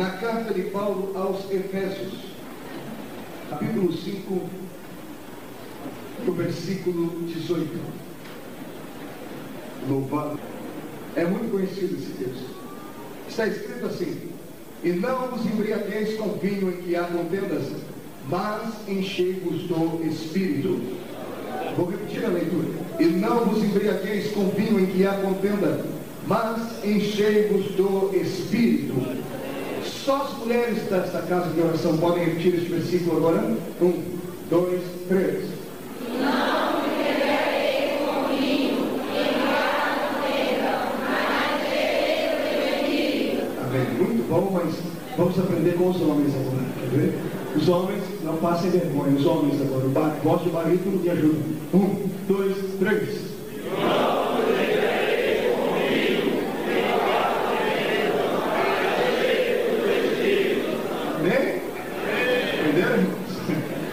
na carta de Paulo aos Efésios, capítulo 5, no versículo 18. Louvado. É muito conhecido esse texto. Está escrito assim: e não vos embriagueis com vinho em que há contendas, mas enchei-vos do Espírito. Vou repetir a leitura. E não vos embriagueis com vinho em que há contenda, mas enchei-vos do Espírito. Só as mulheres desta casa de oração podem repetir este versículo agora. 1, 2, 3. Não embriagueis com vinho em que há contenda, mas enchei-vos do Espírito. Amém. Muito bom, mas vamos aprender com os homens agora. Quer ver? Os homens não passem vergonha. Os homens agora. Voz de barítono me ajuda. 1, 2, 3.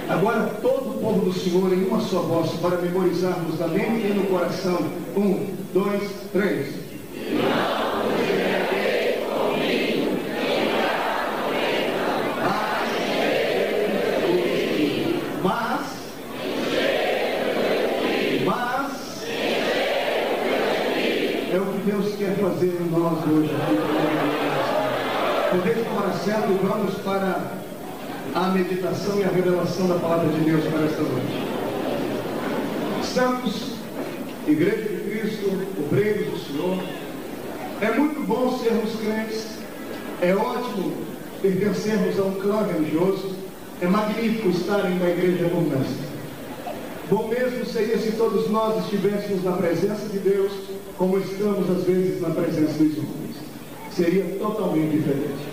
Agora todo o povo do Senhor em uma só voz, para memorizarmos na mente e no coração. 1, 2, 3. Não vos embriagueis com vinho em que há contenda, mas é o que Deus quer fazer em nós hoje. Podemos tomar assento e vamos para a meditação e a revelação da palavra de Deus para esta noite. Santos, Igreja de Cristo, obreiros do Senhor, é muito bom sermos crentes, é ótimo pertencermos a um clã religioso, é magnífico estar em uma igreja como esta. Bom mesmo seria se todos nós estivéssemos na presença de Deus, como estamos às vezes na presença dos homens. Seria totalmente diferente.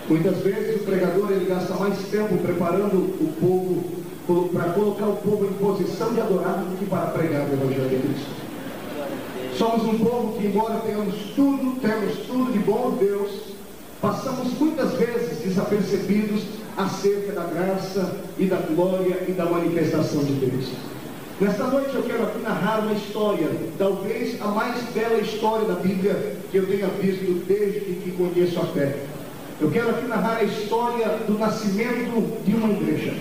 Muitas vezes o pregador ele gasta mais tempo preparando o povo para colocar o povo em posição de adorar do que para pregar o Evangelho de Cristo. Somos um povo que, embora tenhamos tudo de bom de Deus, passamos muitas vezes desapercebidos acerca da graça e da glória e da manifestação de Deus. Nesta noite eu quero aqui narrar uma história, talvez a mais bela história da Bíblia que eu tenha visto desde que conheço a fé. Eu quero aqui narrar a história do nascimento de uma igreja.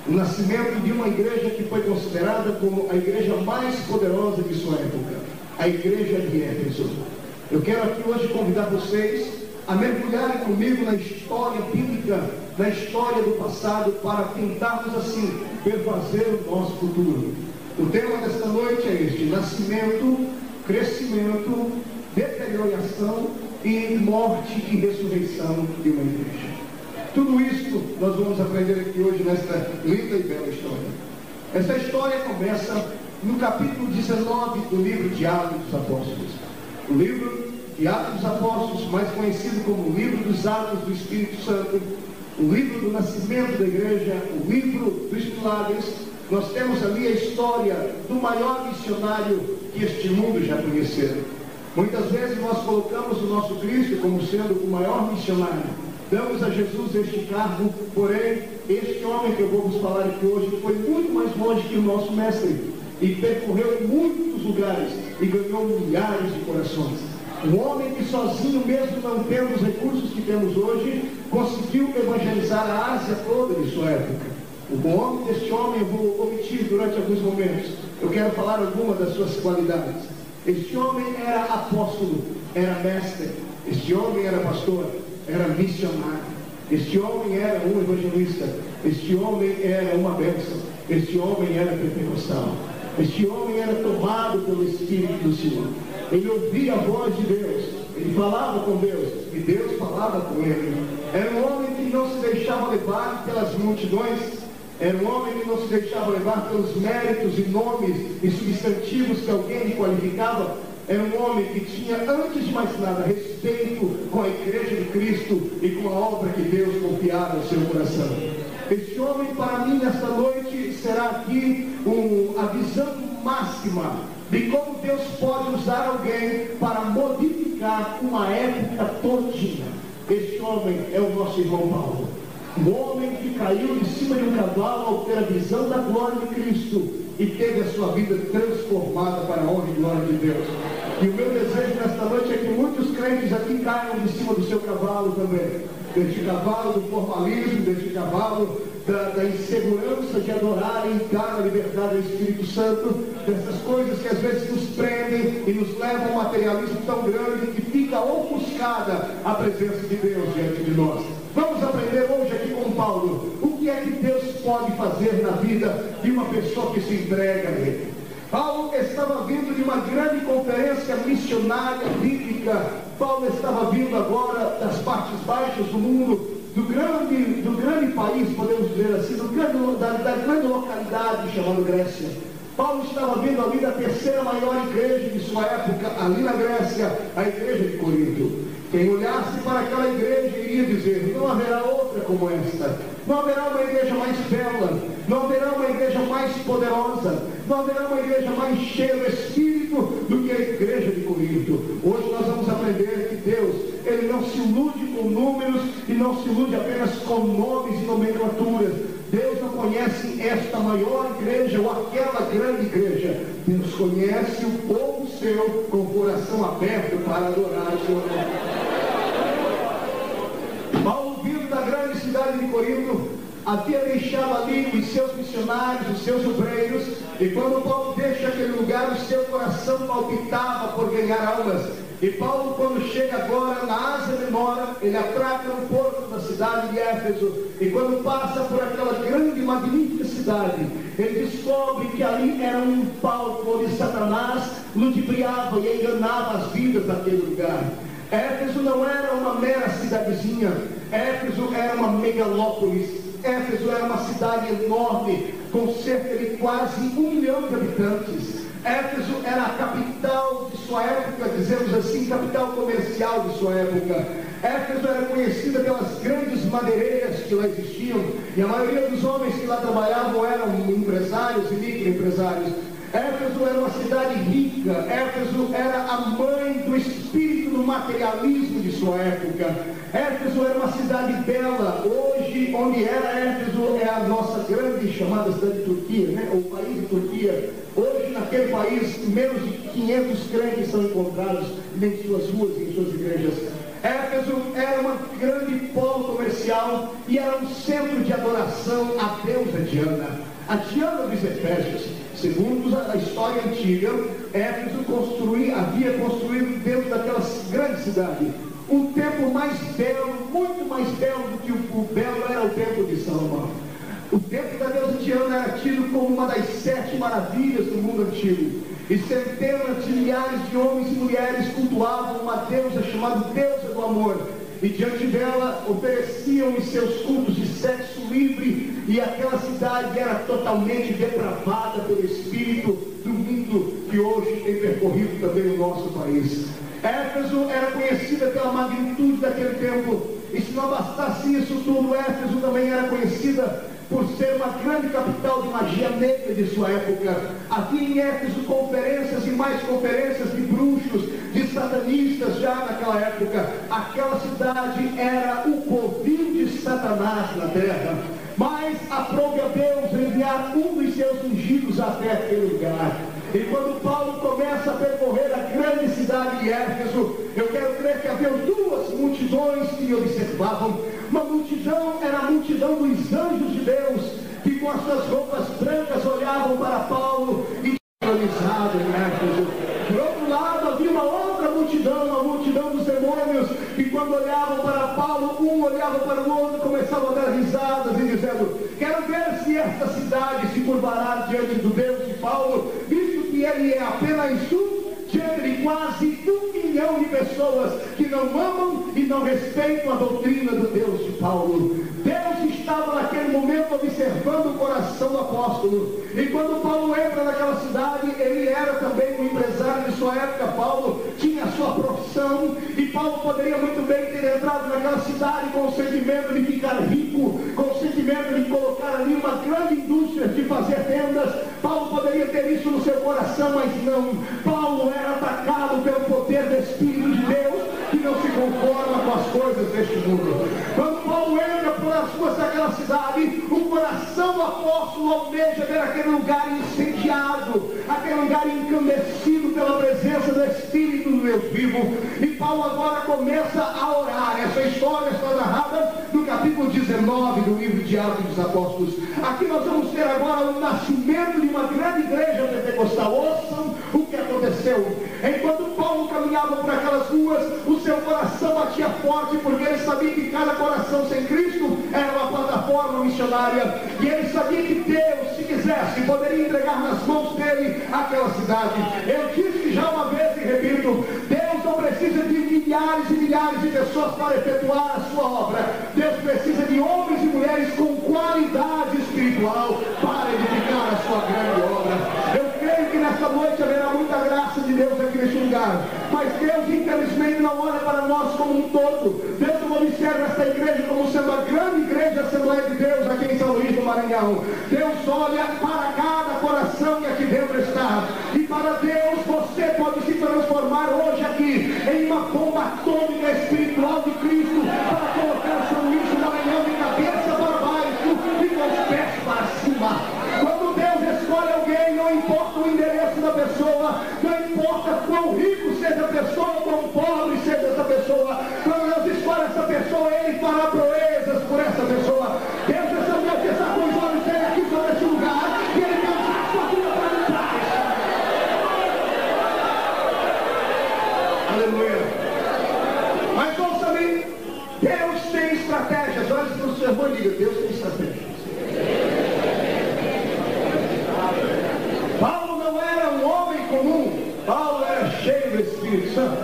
O nascimento de uma igreja que foi considerada como a igreja mais poderosa de sua época, a igreja de Éfeso. Eu quero aqui hoje convidar vocês a mergulharem comigo na história bíblica, na história do passado, para tentarmos assim perfazer o nosso futuro. O tema desta noite é este: nascimento, crescimento, deterioração e morte e ressurreição de uma igreja. Tudo isso nós vamos aprender aqui hoje nesta linda e bela história. Essa história começa no capítulo 19 do livro de Atos dos Apóstolos. O livro de Atos dos Apóstolos, mais conhecido como o livro dos Atos do Espírito Santo, o livro do nascimento da igreja, o livro dos milagres. Nós temos ali a história do maior missionário que este mundo já conheceu. Muitas vezes nós colocamos o nosso Cristo como sendo o maior missionário. Damos a Jesus este cargo, porém, este homem que eu vou vos falar aqui hoje foi muito mais longe que o nosso mestre e percorreu em muitos lugares e ganhou milhares de corações. Um homem que sozinho, mesmo não tendo os recursos que temos hoje, conseguiu evangelizar a Ásia toda de sua época. O nome deste homem eu vou omitir durante alguns momentos. Eu quero falar algumas das suas qualidades. Este homem era apóstolo, era mestre. Este homem era pastor, era missionário. Este homem era um evangelista. Este homem era uma bênção. Este homem era pentecostal. Este homem era tomado pelo Espírito do Senhor. Ele ouvia a voz de Deus. Ele falava com Deus e Deus falava com ele. Era um homem que não se deixava levar pelas multidões. Era um homem que não se deixava levar pelos méritos e nomes e substantivos que alguém lhe qualificava. Era um homem que tinha, antes de mais nada, respeito com a igreja de Cristo e com a obra que Deus confiara no seu coração. Este homem, para mim, nesta noite, será aqui a visão máxima de como Deus pode usar alguém para modificar uma época todinha. Este homem é o nosso irmão Paulo. Um homem que caiu de cima de um cavalo ao ter a visão da glória de Cristo e teve a sua vida transformada para a honra e glória de Deus. E o meu desejo nesta noite é que muitos crentes aqui caiam de cima do seu cavalo também. Deste cavalo do formalismo, deste cavalo da insegurança de adorar e dar a liberdade ao Espírito Santo, dessas coisas que às vezes nos prendem e nos levam a um materialismo tão grande que fica ofuscada a presença de Deus diante de nós. Vamos aprender hoje aqui com Paulo o que é que Deus pode fazer na vida de uma pessoa que se entrega a Ele. Paulo estava vindo de uma grande conferência missionária bíblica. Paulo estava vindo agora das partes baixas do mundo, do grande país, podemos dizer assim, da grande localidade chamada Grécia. Paulo estava vindo ali da terceira maior igreja de sua época, ali na Grécia, a igreja de Corinto. Quem olhasse para aquela igreja iria dizer: não haverá outra como esta, não haverá uma igreja mais bela, não haverá uma igreja mais poderosa, não haverá uma igreja mais cheia do Espírito do que a igreja de Corinto. Hoje nós vamos aprender que Deus, Ele não se ilude com números e não se ilude apenas com nomes e nomenclaturas. Deus não conhece esta maior igreja ou aquela grande igreja. Deus conhece o povo seu com o coração aberto para adorar o seu nome. Paulo, vindo da grande cidade de Corinto, havia deixado ali os seus missionários, os seus obreiros, e quando Paulo deixa aquele lugar, o seu coração palpitava por ganhar almas. E Paulo, quando chega agora na Ásia Menor, ele atraca no porto da cidade de Éfeso, e quando passa por aquela grande e magnífica cidade, ele descobre que ali era um palco onde Satanás ludibriava e enganava as vidas daquele lugar. Éfeso não era uma mera cidadezinha, Éfeso era uma megalópolis, Éfeso era uma cidade enorme, com cerca de quase 1 milhão de habitantes. Éfeso era a capital de sua época, dizemos assim, capital comercial de sua época. Éfeso era conhecida pelas grandes madeireiras que lá existiam, e a maioria dos homens que lá trabalhavam eram empresários e microempresários. Éfeso era uma cidade rica, Éfeso era a mãe do espírito do materialismo de sua época. Éfeso era uma cidade bela. Hoje, onde era Éfeso, é a nossa grande chamada cidade de Turquia, né? O país de Turquia. Hoje, naquele país, menos de 500 crentes são encontrados em suas ruas e em suas igrejas. Éfeso era uma grande polo comercial e era um centro de adoração à deusa Diana, a Diana dos Efésios. Segundo a história antiga, Éfeso havia construído dentro daquela grande cidade um templo mais belo, muito mais belo do que o belo era o templo de Salomão. O templo da deusa Diana era tido como uma das 7 maravilhas do mundo antigo. E centenas de milhares de homens e mulheres cultuavam uma deusa chamada deusa do amor. E diante dela ofereciam os seus cultos de sexo livre, e aquela cidade era totalmente depravada pelo espírito do mundo que hoje tem percorrido também o nosso país. Éfeso era conhecida pela magnitude daquele templo, e se não bastasse isso tudo, Éfeso também era conhecida por ser uma grande capital de magia negra de sua época. Havia em Éfeso conferências e mais conferências de bruxos, de satanistas já naquela época. Aquela cidade era o covil de Satanás na terra. Mas aprove a Deus enviar um dos seus ungidos até aquele lugar. E quando Paulo começa a percorrer a grande cidade de Éfeso, eu quero crer que havia 2 multidões que observavam. Uma multidão era a multidão dos anjos de Deus, que com as suas roupas brancas olhavam para Paulo e paralisavam em Éfeso. Por outro lado, havia uma outra multidão, a multidão dos demônios, que quando olhavam para Paulo, um olhava para o outro, começavam a dar risadas e dizendo: quero ver se esta cidade se curvará diante do Deus de Paulo, visto que ele é apenas diante de quase 1 milhão de pessoas que não amam e não respeitam a doutrina do Deus de Paulo. Deus estava naquele momento observando o coração do apóstolo. E quando Paulo entra naquela cidade, ele era também um empresário de sua época. Paulo tinha a sua profissão, e Paulo poderia muito bem ter entrado naquela cidade com o sentimento de ficar rico, com o sentimento de colocar ali uma grande indústria de fazer vendas. Paulo poderia ter isso no seu coração, mas não. Paulo era atacado pelo poder do Espírito de Deus, que não se conforma com as coisas deste mundo. Quando Paulo entra pelas ruas daquela cidade, o coração do apóstolo almeja ver aquele lugar incendiado, aquele lugar encandecido pela presença do Espírito Deus vivo. E Paulo agora começa a orar. Essa história está narrada no capítulo 19 do livro de Atos dos Apóstolos. Aqui nós vamos ter agora o nascimento de uma grande igreja pentecostal. Ouçam o que aconteceu. Enquanto Paulo caminhava por aquelas ruas, o seu coração batia forte, porque ele sabia que cada coração sem Cristo era uma plataforma missionária. E ele sabia que Deus, se quisesse, poderia entregar nas mãos dele aquela cidade. Eu disse já uma vez e repito, Deus não precisa de milhares e milhares de pessoas para efetuar a sua obra. Deus precisa de homens e mulheres com qualidade espiritual para edificar a sua grande obra. Eu creio que nesta noite haverá muita graça de Deus aqui neste lugar, mas Deus infelizmente não olha para nós como um todo. Deus não observa esta igreja como sendo a grande igreja Assembleia de Deus aqui em São Luís do Maranhão. Deus olha para cada coração que aqui dentro está, e para Deus você pode se transformar hoje aqui em uma bomba atômica espiritual de Cristo, para colocar São Luís do Maranhão de cabeça para baixo e com os pés para cima. Quando Deus escolhe alguém, não importa o endereço da pessoa, não importa quão rico seja a pessoa, quão pobre seja essa pessoa, quando Deus escolhe essa pessoa, Ele fará proezas por essa pessoa. Deus essa noite está com os olhos dele aqui sobre este lugar, e Ele quer usar a sua vida para trás. Aleluia. Mas ouça-me, Deus tem estratégias. Olha para o seu irmão e diga, Deus tem estratégias. Paulo não era um homem comum. Paulo era cheio do Espírito Santo.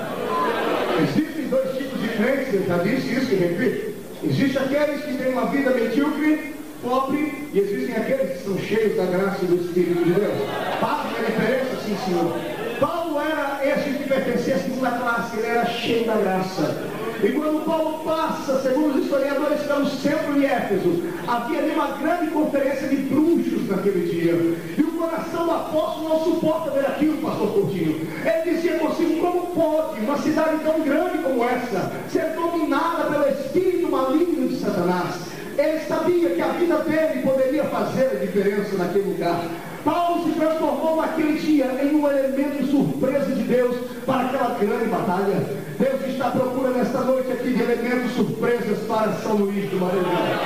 Existem dois tipos de crentes, eu já disse isso e repito. Existem aqueles que têm uma vida medíocre, pobre, e existem aqueles que são cheios da graça e do Espírito de Deus. Faz uma diferença, sim, senhor. Paulo era esse que pertencia à segunda classe, ele era cheio da graça. E quando Paulo passa, segundo os historiadores, está no centro de Éfeso, havia ali uma grande conferência de bruxos naquele dia. E o coração do apóstolo não suporta ver aquilo, pastor Coutinho. Ele dizia consigo, como pode uma cidade tão grande como essa ser dominada pelo espírito maligno de Satanás? Ele sabia que a vida dele poderia fazer a diferença naquele lugar. Paulo se transformou naquele dia em um elemento de surpresa de Deus para aquela grande batalha. Deus está à procura nesta noite aqui de elementos surpresas para São Luís do Maranhão.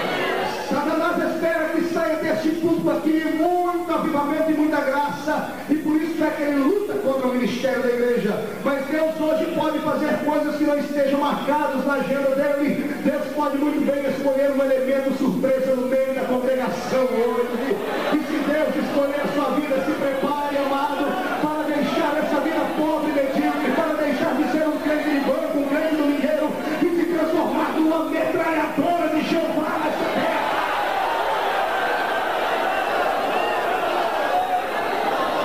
Satanás espera que saia deste púlpito aqui muito avivamento e muita graça, e por isso é que ele luta contra o ministério da igreja. Mas Deus hoje pode fazer coisas que não estejam marcadas na agenda dele. Deus pode muito bem escolher um elemento surpresa no meio da congregação hoje. E se Deus escolher a sua vida, se prepare, amado, para deixar essa vida pobre e medíocre, para deixar de ser um crente de banco, um crente domingueiro, e se transformar numa metralhadora de Jeová nessa terra.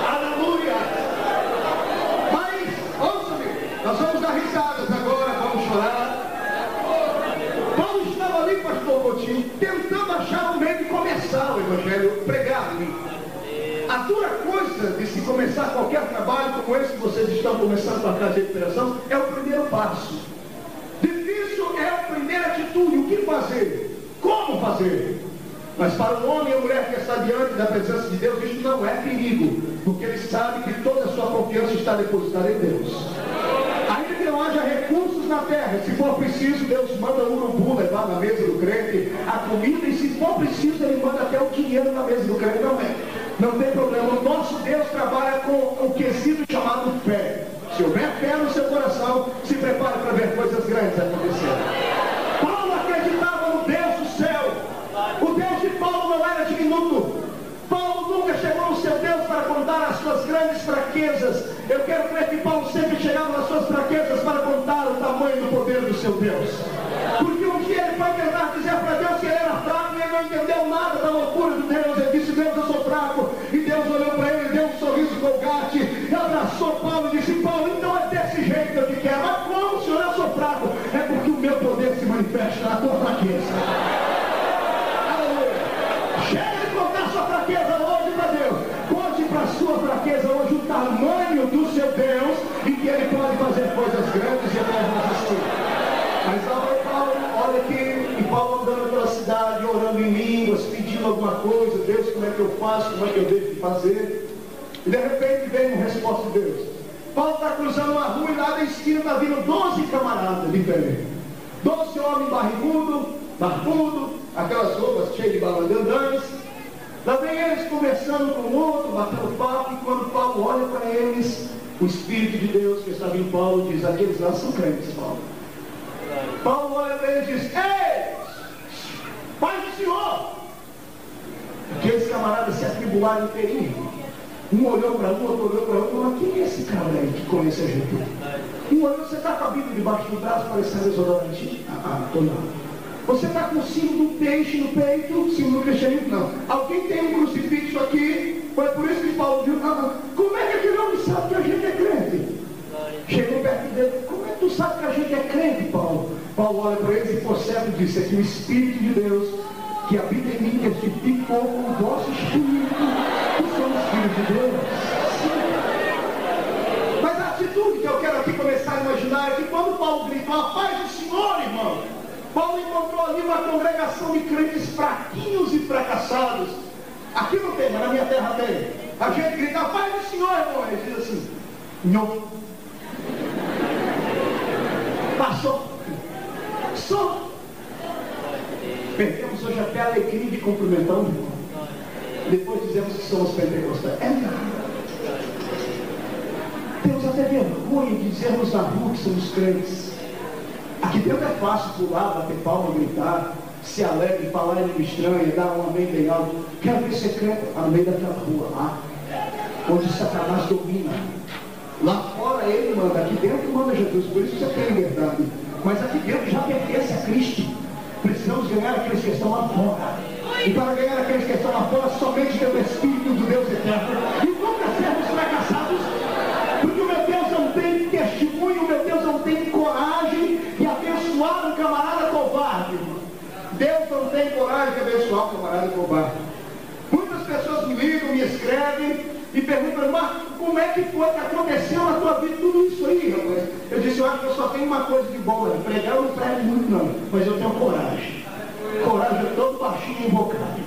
Aleluia! Mas, ouça-me, nós vamos dar risadas agora, vamos chorar. Paulo estava ali, pastor Coutinho, tentando achar um meio de começar o evangelho pregado. A dura coisa de se começar qualquer trabalho como esse que vocês estão começando para a casa de recuperação é o primeiro passo. Difícil é a primeira atitude, o que fazer, como fazer. Mas para o homem e a mulher que está diante da presença de Deus, isso não é perigo, porque ele sabe que toda a sua confiança está depositada em Deus. Ainda que não haja recursos na terra, se for preciso, Deus manda o urubu levar na mesa do crente a comida, e se for preciso, Ele manda até o dinheiro na mesa do crente também. Não tem problema. O nosso Deus trabalha com o quesito chamado fé. Se houver fé no seu coração, se prepare para ver coisas grandes acontecer. Paulo acreditava no Deus do céu. O Deus de Paulo não era diminuto. Paulo nunca chegou no seu Deus para contar as suas grandes fraquezas. Eu quero crer que Paulo sempre chegava nas suas fraquezas para contar o tamanho do poder do seu Deus. Porque um dia ele foi tentar dizer para Deus que ele era fraco, e ele não entendeu nada da loucura de Deus. Ele disse, Deus, eu sou fraco. E Deus olhou para ele, deu um sorriso colgate, e abraçou Paulo e disse, Paulo, então é desse jeito que eu te quero. Mas como, Senhor, eu sou fraco? É porque o meu poder se manifesta na tua fraqueza. Aleluia. Chega de contar sua fraqueza hoje para Deus. Conte para a sua fraqueza hoje o tamanho do seu Deus, e que Ele pode fazer coisas grandes e eternas assim. Mas olha aqui, e Paulo andando pela cidade, orando em línguas, pedindo alguma coisa, Deus, como é que eu faço, como é que eu devo fazer? E de repente vem uma resposta de Deus. Paulo está cruzando uma rua e lá da esquina está vindo 12 camaradas diferentes. 12 homens barbudo, aquelas roupas cheias de balandandantes. Lá vem eles conversando com o outro, batendo papo, e quando Paulo olha para eles, o Espírito de Deus que estava em Paulo diz: aqueles lá são crentes, Paulo. Paulo olha para eles e diz: ei, Pai do Senhor! Aqueles camaradas se atribularam inteirinho. Um olhou para um, outro olhou para outro, falou: quem é esse cara aí que conhece a gente? Um olhou: você está com a Bíblia debaixo do braço, parecendo desodorante? Estou não. Você está com o símbolo do peixe no peito, símbolo do cristianismo? Não. Alguém tem um crucifixo aqui? Foi por isso que Paulo viu: como é que aquele homem sabe que a gente é crente? Chegou perto dele: como é que tu sabe que a gente é crente, Paulo? Paulo olha para eles e por certo disse: é que o Espírito de Deus que habita em mim testificou com o vosso espírito que somos filhos de Deus. Mas a atitude que eu quero aqui começar a imaginar é que quando Paulo gritou: a paz do Senhor, irmão, Paulo encontrou ali uma congregação de crentes fraquinhos e fracassados. Aqui não tem, mas na minha terra tem. A gente grita: a paz do Senhor, irmão. Ele diz assim: não. Passou. Só. Perdemos hoje até a alegria de cumprimentar o irmão. Depois dizemos que somos pentecostais. É nada. Temos até vergonha de dizermos na rua que somos crentes. Aqui dentro é fácil pular, bater palma, gritar, se alegre, falar em língua estranha, dar um amém bem alto. Quero ver ser crente no meio daquela rua lá, onde Satanás domina. Lá fora ele manda, aqui dentro manda Jesus, por isso você tem liberdade. Mas aqui dentro já pertence a Cristo. Precisamos ganhar aqueles que estão lá fora. E para ganhar aqueles que estão lá fora, somente pelo Espírito do Deus eterno. E nunca sermos fracassados, porque o meu Deus não tem testemunho, o meu Deus não tem coragem de abençoar um camarada covarde. Deus não tem coragem de abençoar um camarada covarde. Muitas pessoas me ligam, me escrevem e perguntam: mas como é que foi que aconteceu na tua vida tudo isso aí, rapaz? Eu disse: eu acho que eu só tenho uma coisa de bom, né? Pregar eu não prego muito não, mas eu tenho coragem. Coragem, eu todo baixinho invocado.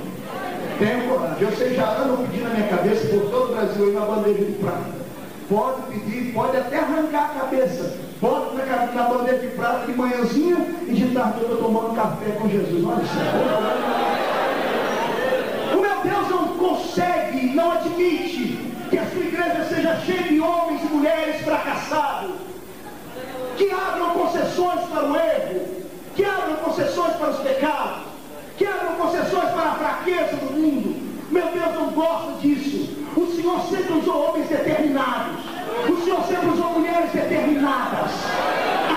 Tenho coragem. Eu sei, já ando pedindo na minha cabeça por todo o Brasil aí na bandeja de prata. Pode pedir, pode até arrancar a cabeça. Pode na bandeja de prata de manhãzinha e de tarde eu estou tomando café com Jesus. Olha isso. O meu Deus não consegue, não admite que a sua igreja seja cheia de homens e mulheres fracassados, que abram concessões para o erro, que abram concessões para os pecados, que abram concessões para a fraqueza do mundo. Meu Deus não gosta disso. O Senhor sempre usou homens determinados. O Senhor sempre usou mulheres determinadas.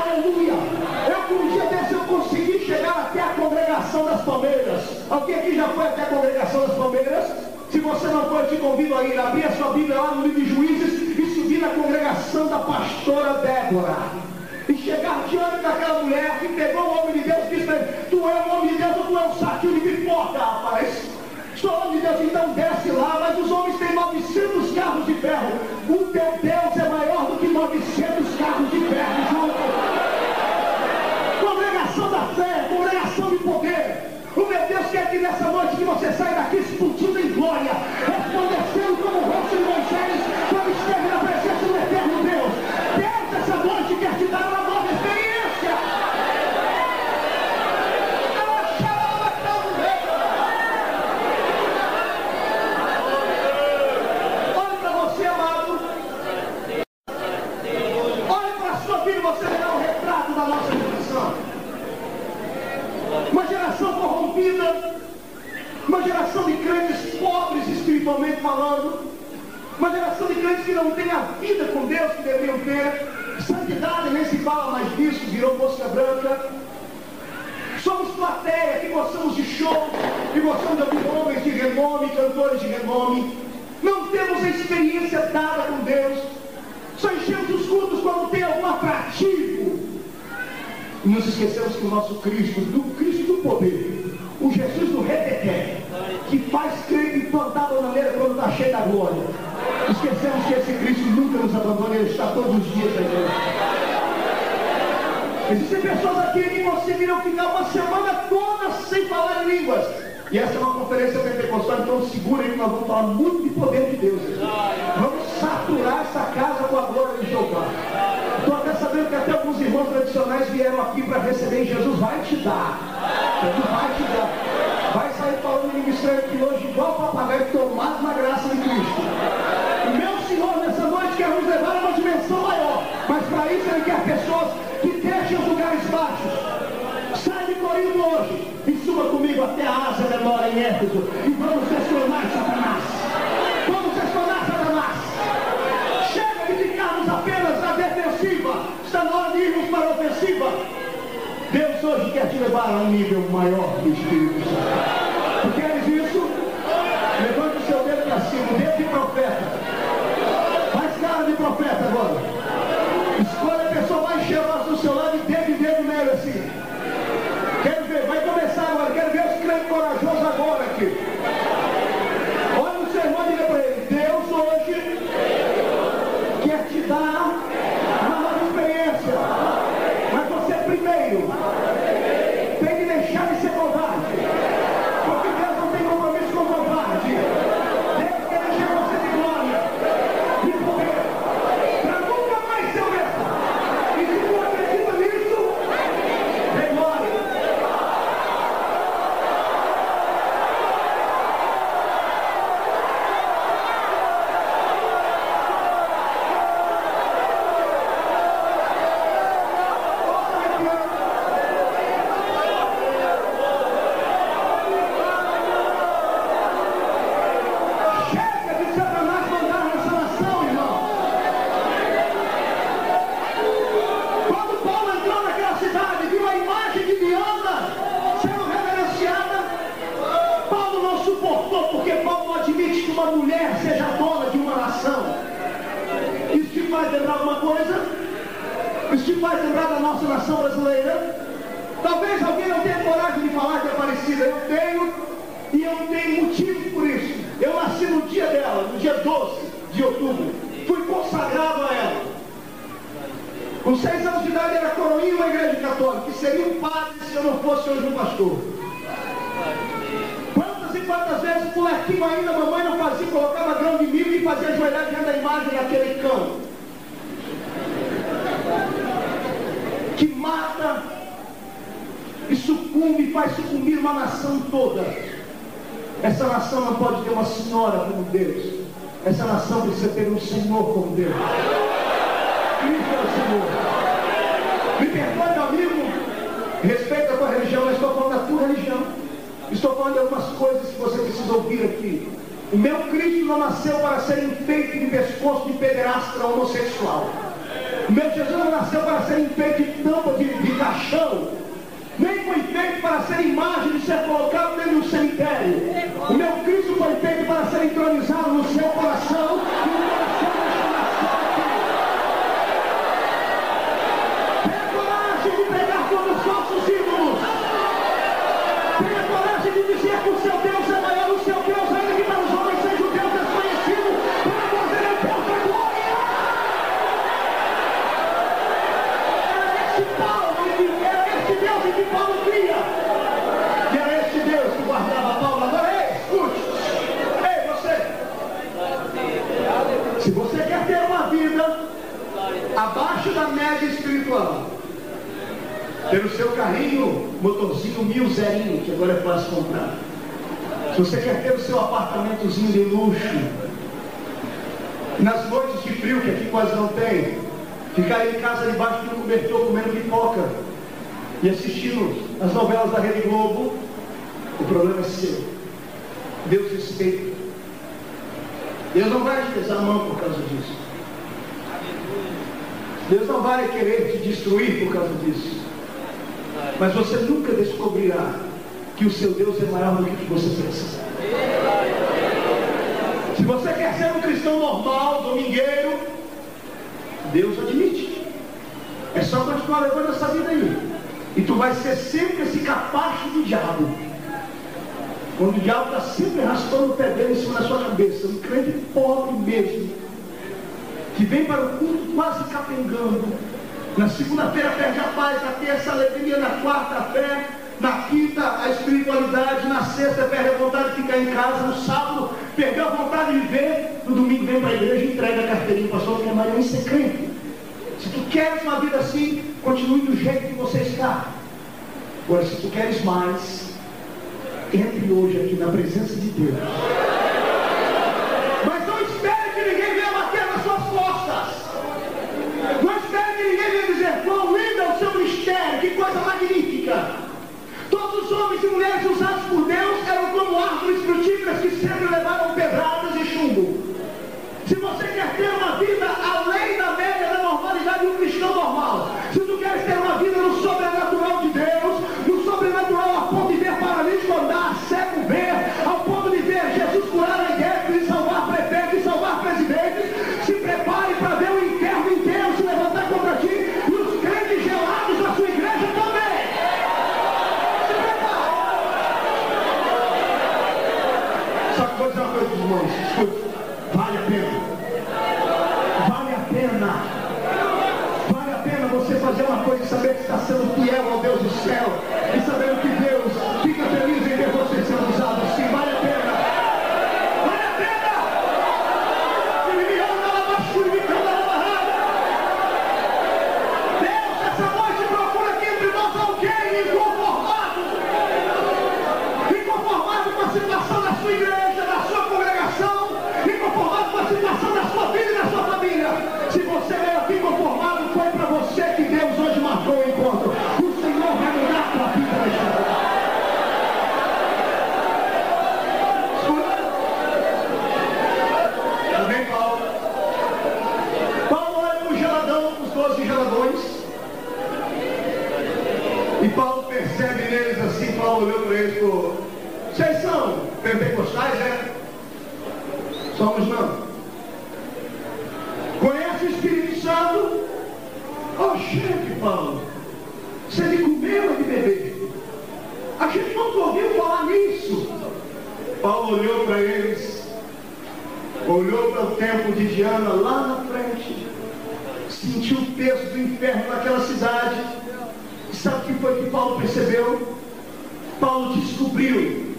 Aleluia. Um dia desse eu consegui chegar até a congregação das Palmeiras. Alguém aqui já foi até a congregação das Palmeiras? Se você não foi, eu te convido a ir, abrir a sua Bíblia lá no livro de Juízes e subir na congregação da pastora Débora. E chegar diante daquela mulher que pegou o homem de Deus e disse para ele: tu é um homem de Deus ou tu é um saquinho de pipoca, rapaz? Sou homem de Deus, então desce lá, mas os homens têm 900 carros de ferro. O teu Deus é maior do que 900 carros de ferro junto. Congregação da fé, congregação de poder. O meu Deus quer que nessa noite que você saia daqui explodindo em glória, resplandecendo como o rosto de Moisés quando esteve na presença do eterno Deus. Deus essa noite quer te dar uma nova experiência. Olhe para você, amado. Olhe para a sua vida, você verá um retrato da nossa geração. Uma geração corrompida, uma geração de crentes pobres espiritualmente falando, uma geração de crentes que não tem a vida com Deus que deveriam ter. Santidade nem se fala mais disso, virou mosca branca. Somos plateia que gostamos de show, que gostamos de ouvir homens de renome, cantores de renome. Não temos a experiência dada com Deus. Só enchemos os cultos quando tem algum atrativo. E nos esquecemos que o nosso Cristo do poder, o Jesus do reteté, que faz crer e plantar a bananeira quando está cheio da glória. Esquecemos que esse Cristo nunca nos abandona, Ele está todos os dias na igreja. Existem pessoas aqui que conseguiram ficar uma semana toda sem falar em línguas. E essa é uma conferência pentecostal, então segura aí que nós vamos falar muito de poder de Deus. Vamos saturar essa casa com a glória de Jeová. Estou até sabendo que até alguns irmãos tradicionais vieram aqui para receber, e Jesus vai te dar. Jesus vai te dar. Vai sair falando em ministério aqui hoje igual papagaio, tomado na graça de Cristo. O meu Senhor nessa noite quer nos levar a uma dimensão maior, mas para isso Ele quer pessoas que deixem os lugares baixos. Sai de Corinto hoje e suba comigo até a Ásia Menor em Éfeso e vamos destronar Satanás. Vamos destronar Satanás. Chega de ficarmos apenas na defensiva. Está na hora de irmos para a ofensiva. Deus hoje quer te levar a um nível maior do Espírito Santo. Tu queres isso? Levante o seu dedo para cima, o dedo de profeta. Faz cara de profeta agora. Escolha a pessoa mais cheirosa do seu lado e dedo nele assim. Quero ver, vai começar agora. Quero ver os crentes corajosos agora aqui. Olha no seu irmão e diga para ele: Deus hoje quer te dar uma nova experiência. Mas você primeiro tem que deixar de ser covarde. Porque Deus não tem compromisso com covarde. Deus quer encher você de glória, de poder, para nunca mais ser o mesmo. E se tu acredita nisso, é glória. Porque Paulo não admite que uma mulher seja dona de uma nação. Isso te faz lembrar alguma coisa? Isso te faz lembrar da nossa nação brasileira? Talvez alguém não tenha coragem de falar que é parecida. Eu tenho, e eu tenho motivo por isso. Eu nasci no dia dela, no dia 12 de outubro. Fui consagrado a ela. Com 6 anos de idade era coroinha em uma igreja católica, que seria um padre se eu não fosse hoje um pastor. Quantas vezes, molequinho ainda, a mamãe não fazia, colocava grão de milho e fazia ajoelhar diante da imagem daquele cão que mata e sucumbe e faz sucumbir uma nação toda. Essa nação não pode ter uma senhora como Deus. Essa nação precisa ter um Senhor como Deus. Cristo é o Senhor. Me perdoe, meu amigo, respeita a tua religião, mas estou falando da tua religião. Estou falando de algumas coisas que você precisa ouvir aqui. O meu Cristo não nasceu para ser enfeite de pescoço de pederastra homossexual. O meu Jesus não nasceu para ser enfeite de tampa de caixão. Nem foi feito para ser imagem de ser colocado dentro de um cemitério. O meu Cristo foi feito para ser entronizado no seu coração e no coração desta nação aqui. Tenha coragem de pegar todos os nossos ídolos. Tenha coragem de dizer que o seu Deus é maior, o seu Deus, ainda que para os homens seja o Deus desconhecido, para nós ele é o Deus da glória. Era esse Deus em que Paulo cria. E era esse Deus que guardava Paulo. Agora, ei, escute. Ei, você. Se você quer ter uma vida abaixo da média espiritual, ter o seu carrinho, motorzinho 1000 que agora é fácil comprar. Se você quer ter o seu apartamentozinho de luxo, nas noites de frio, que aqui quase não tem, ficar em casa debaixo de um cobertor comendo pipoca e assistindo as novelas da Rede Globo, o problema é seu. Deus respeita. Deus não vai te pesar a mão por causa disso. Deus não vai querer te destruir por causa disso. Mas você nunca descobrirá que o seu Deus é maior do que você pensa. Se você quer ser um cristão normal, domingueiro, Deus admite. É só continuar levando essa vida aí. E tu vai ser sempre esse capacho do diabo. Quando o diabo está sempre raspando o pé dele em cima da sua cabeça. Um crente pobre mesmo, que vem para o culto quase capengando. Na segunda-feira perde a paz, na terça a alegria, na quarta a fé, Na quinta, a espiritualidade. Na sexta, perde a vontade de ficar em casa. No sábado, perdeu a vontade de viver. No domingo, vem para a igreja e entrega a carteirinha. Pastor, que é mais nem crente. Se tu queres uma vida assim, continue do jeito que você está. Agora, se tu queres mais, entre hoje aqui na presença de Deus. Mas não espere que ninguém venha bater nas suas costas. Não espere que ninguém venha dizer: quão lindo é o seu mistério, que coisa magnífica. Todos os homens e mulheres usados por Deus eram como árvores frutíferas que sempre levaram pedradas e chumbo. Se você quer ter uma vida além da média da normalidade de um cristão normal, se tu queres ter uma vida no sobrenatural de Deus, no sobrenatural a ponto de ver paralítico andar, cego ver, ao ponto de ver Jesus curar enfermos e salvar prefeitos e salvar presidentes, se prepare para ver o inferno inteiro se levantar contra ti e os crentes gelados da sua igreja também. Se prepare. Só que vou dizer uma coisa, irmãos, escute. Vale a pena. Vale a pena. Vale a pena você fazer uma coisa e saber que está sendo fiel ao Deus do céu. E sabendo que Deus fica feliz em ver você sendo usado assim. Vale a pena. Vale a pena. Deus, essa noite procura aqui entre nós alguém inconformado. Inconformado com a situação da sua igreja, da sua congregação. Inconformado com a situação da sua vida e da sua família. Se você veio aqui conformado, foi para você que Deus hoje marcou o encontro. O Senhor vai mudar a tua vida na história. Também Paulo. Paulo olha para o geladão, os 12 geladões. E Paulo percebe neles assim. Paulo olhou para eles e falou: vocês são pentecostais, é? Somos não. Conhece o Espírito Santo? Oh, chefe, Paulo, você de comer ou de beber? A gente não ouviu falar nisso. Paulo olhou para eles, olhou para o templo de Diana lá na frente, sentiu o peso do inferno naquela cidade. Sabe o que foi que Paulo percebeu? Paulo descobriu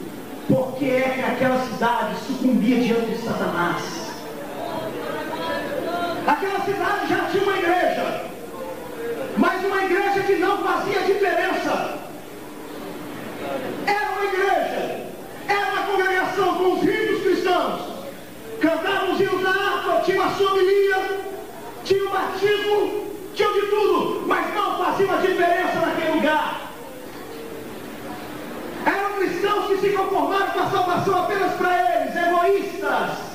por que é que aquela cidade sucumbia diante de Satanás. Aquela cidade já tinha uma igreja, mas uma igreja que não fazia diferença. Era uma igreja, era uma congregação com os ritos cristãos, cantavam os hinos da harpa, tinha a sua homilia, tinha o batismo, tinha de tudo, mas não fazia uma diferença naquele lugar. Eram cristãos que se conformaram com a salvação apenas para eles, egoístas.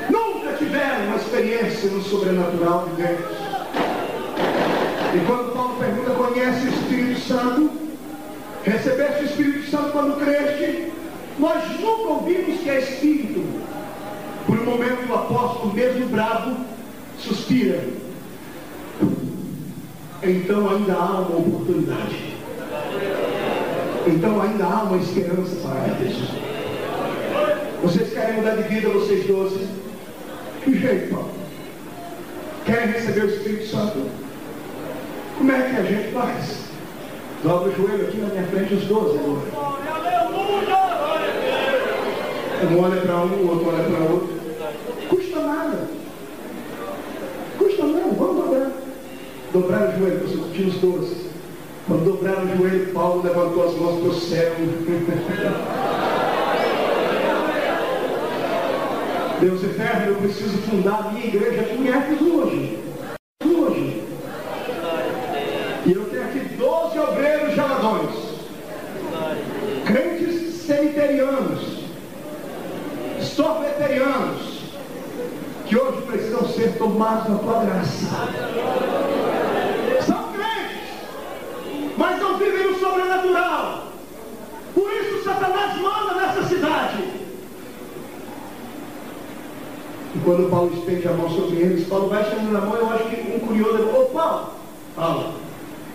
Nunca tiveram uma experiência no sobrenatural de Deus. E quando Paulo pergunta: conhece o Espírito Santo? Recebeste o Espírito Santo quando creste? Nós nunca ouvimos que é Espírito. Por um momento o apóstolo, mesmo bravo, suspira. Então ainda há uma oportunidade. Então ainda há uma esperança para eles. Vocês querem mudar de vida, vocês 12? Que jeito, Paulo? Querem receber o Espírito Santo? Como é que a gente faz? Dobra o joelho aqui na minha frente, os 12 agora. Um olha para um, o outro olha para o outro. Custa nada. Custa nada, vamos dobrar. Dobrar o joelho, você tinha os 12. Quando dobraram o joelho, Paulo levantou as mãos para o céu. Deus eterno, eu preciso fundar a minha igreja aqui em Éfeso hoje. E eu tenho aqui 12 obreiros geladões, crentes cemiterianos, sorveterianos, que hoje precisam ser tomados na tua graça. São crentes, mas não vivem no sobrenatural. Por isso Satanás manda nessa cidade. E quando Paulo estende a mão sobre eles, Paulo vai estendendo a mão. Eu acho que um curioso falou: ô Paulo,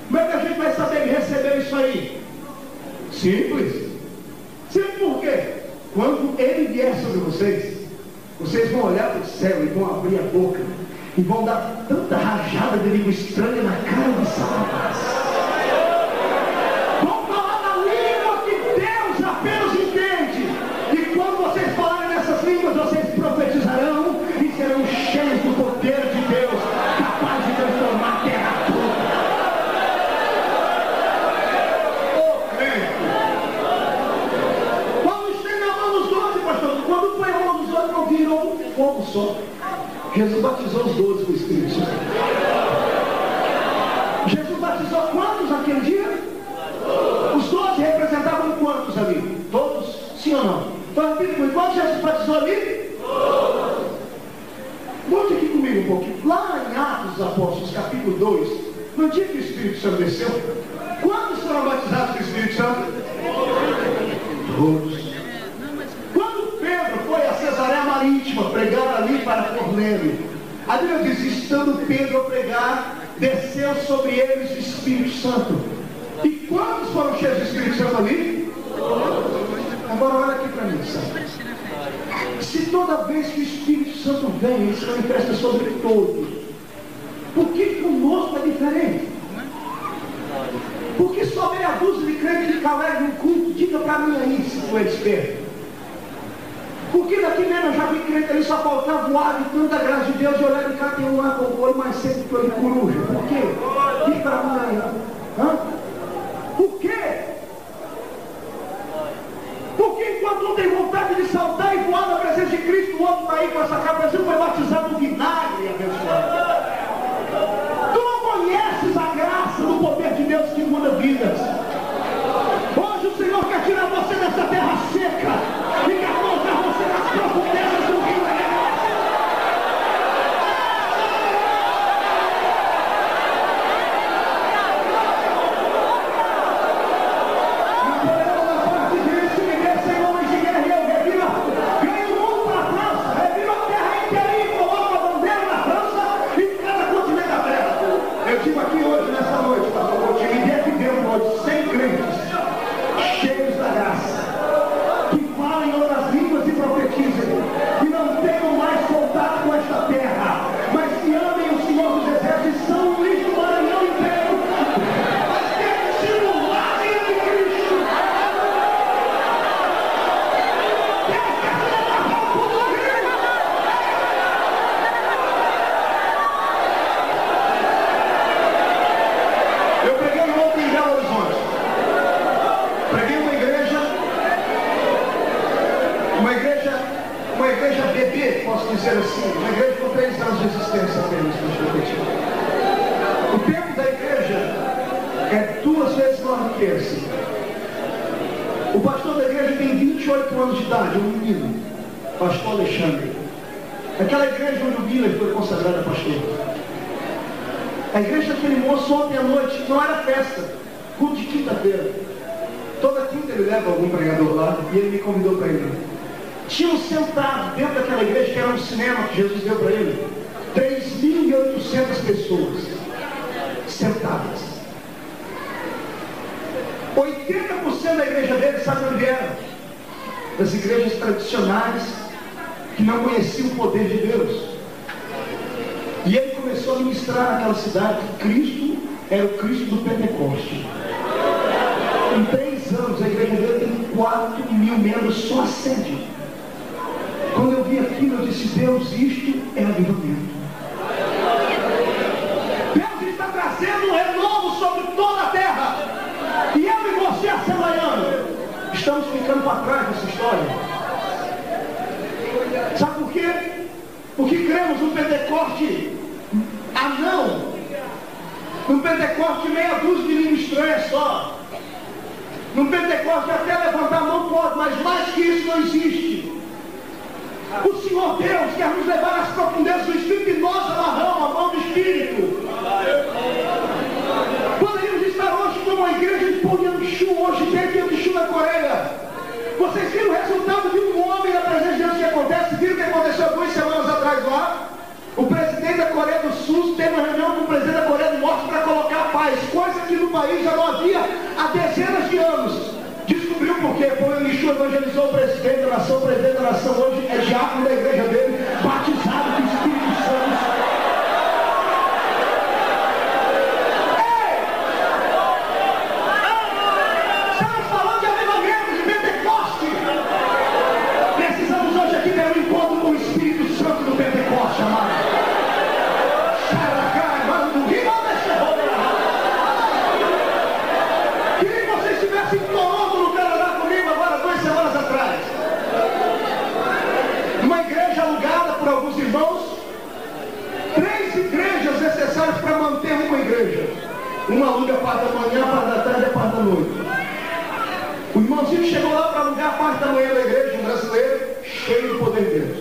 como é que a gente vai saber receber isso aí? Simples. Simples por quê? Quando ele vier sobre vocês, vocês vão olhar para o céu e vão abrir a boca e vão dar tanta rajada de língua estranha na cara de Satanás. Jesus batizou os 12 com o Espírito Santo. Jesus batizou quantos naquele dia? Os 12 representavam quantos ali? Todos? Sim ou não? Então repita comigo, quantos Jesus batizou ali? Volte aqui comigo um pouquinho. Lá em Atos dos Apóstolos, capítulo 2, no dia que o Espírito Santo desceu, quantos foram batizados com o Espírito Santo? Todos. Quando Pedro foi a Cesareia Marítima pregar ali para Cornélio, a Bíblia diz, estando Pedro a pregar, desceu sobre eles o Espírito Santo. E quantos foram cheios do Espírito Santo ali? Agora olha aqui para mim, sabe? Se toda vez que o Espírito Santo vem, ele se manifesta sobre todos, por que conosco é diferente? Porque só meia dúzia de crentes que alegram no culto, diga para mim aí se tu é esperto. Porque daqui mesmo eu já vi crente ali só faltar voar de tanta graça de Deus e olhar de cá tem um lá com o olho mais seco que o de coruja. Por quê? Diga para mim aí. Hã? Por quê? Porque enquanto um tem vontade de saltar e voar na presença de Cristo, o outro está aí com essa cabeça, foi batizado no vinagre, abençoado. Tu não conheces a graça do poder de Deus que muda vidas. Hoje o Senhor quer tirar você dessa terra seca e quer colocar você nas profundezas do rio da graça. O pastor da igreja tem 28 anos de idade, um menino, pastor Alexandre. Aquela igreja onde o Miller foi consagrado a pastor. A igreja daquele moço ontem à noite não era festa, culto de quinta-feira. Toda quinta ele leva algum pregador lá e ele me convidou para ir. Tinham sentado dentro daquela igreja, que era um cinema que Jesus deu para ele, 3.800 pessoas sentadas. 80% da igreja dele, sabe onde era? Das igrejas tradicionais que não conheciam o poder de Deus. E ele começou a ministrar naquela cidade que Cristo era o Cristo do Pentecoste. Em 3 anos a igreja dele tem 4.000 membros, só a sede. Quando eu vi aquilo eu disse, Deus, isto é avivamento. Deus está trazendo um renovo sobre toda a terra. E eu e você, assembleiano, estamos ficando para trás dessa história. Sabe por quê? Porque cremos no Pentecoste anão. No Pentecoste meia dúzia de língua estranha só. No Pentecoste até levantar a mão pode, mas mais que isso não existe. O Senhor Deus quer nos levar às profundezas do Espírito e nós amarramos a mão do Espírito. Poderíamos estar hoje como uma igreja de Ponyangshu, hoje tem Ponyangshu na Coreia. Vocês viram o resultado de um homem na presença de Deus que acontece? Viram o que aconteceu 2 semanas atrás lá? O presidente da Coreia do Sul teve uma reunião com o presidente da Coreia do Norte para colocar paz, coisa que no país já não havia há dezenas de anos. Descobriu por quê? Ponyangshu evangelizou o presidente da nação hoje é diácono da igreja dele, batizado com o Espírito Santo. Uma aluga a parte da manhã, a parte da tarde e a parte da noite. O irmãozinho chegou lá para alugar a parte da manhã da igreja, um brasileiro, cheio do poder de Deus.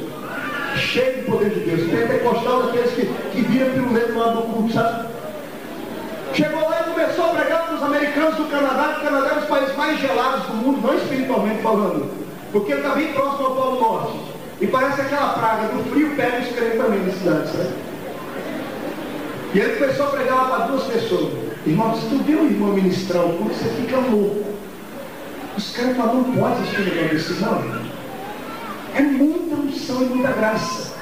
Cheio do poder de Deus. Pentecostal daqueles que viram pelo meio do lado do culto, sabe? Chegou lá e começou a pregar para os americanos do Canadá, que o Canadá é um dos países mais gelados do mundo, não espiritualmente falando, porque ele está bem próximo ao Polo Norte. E parece aquela praga do frio pega os crentes também na cidade, sabe? E ele começou a pregar lá para 2 pessoas. Irmão, se tu vê um irmão ministrar o culto, você fica louco. Os caras falam, não pode assistir um negócio desse, não. É muita unção e muita graça.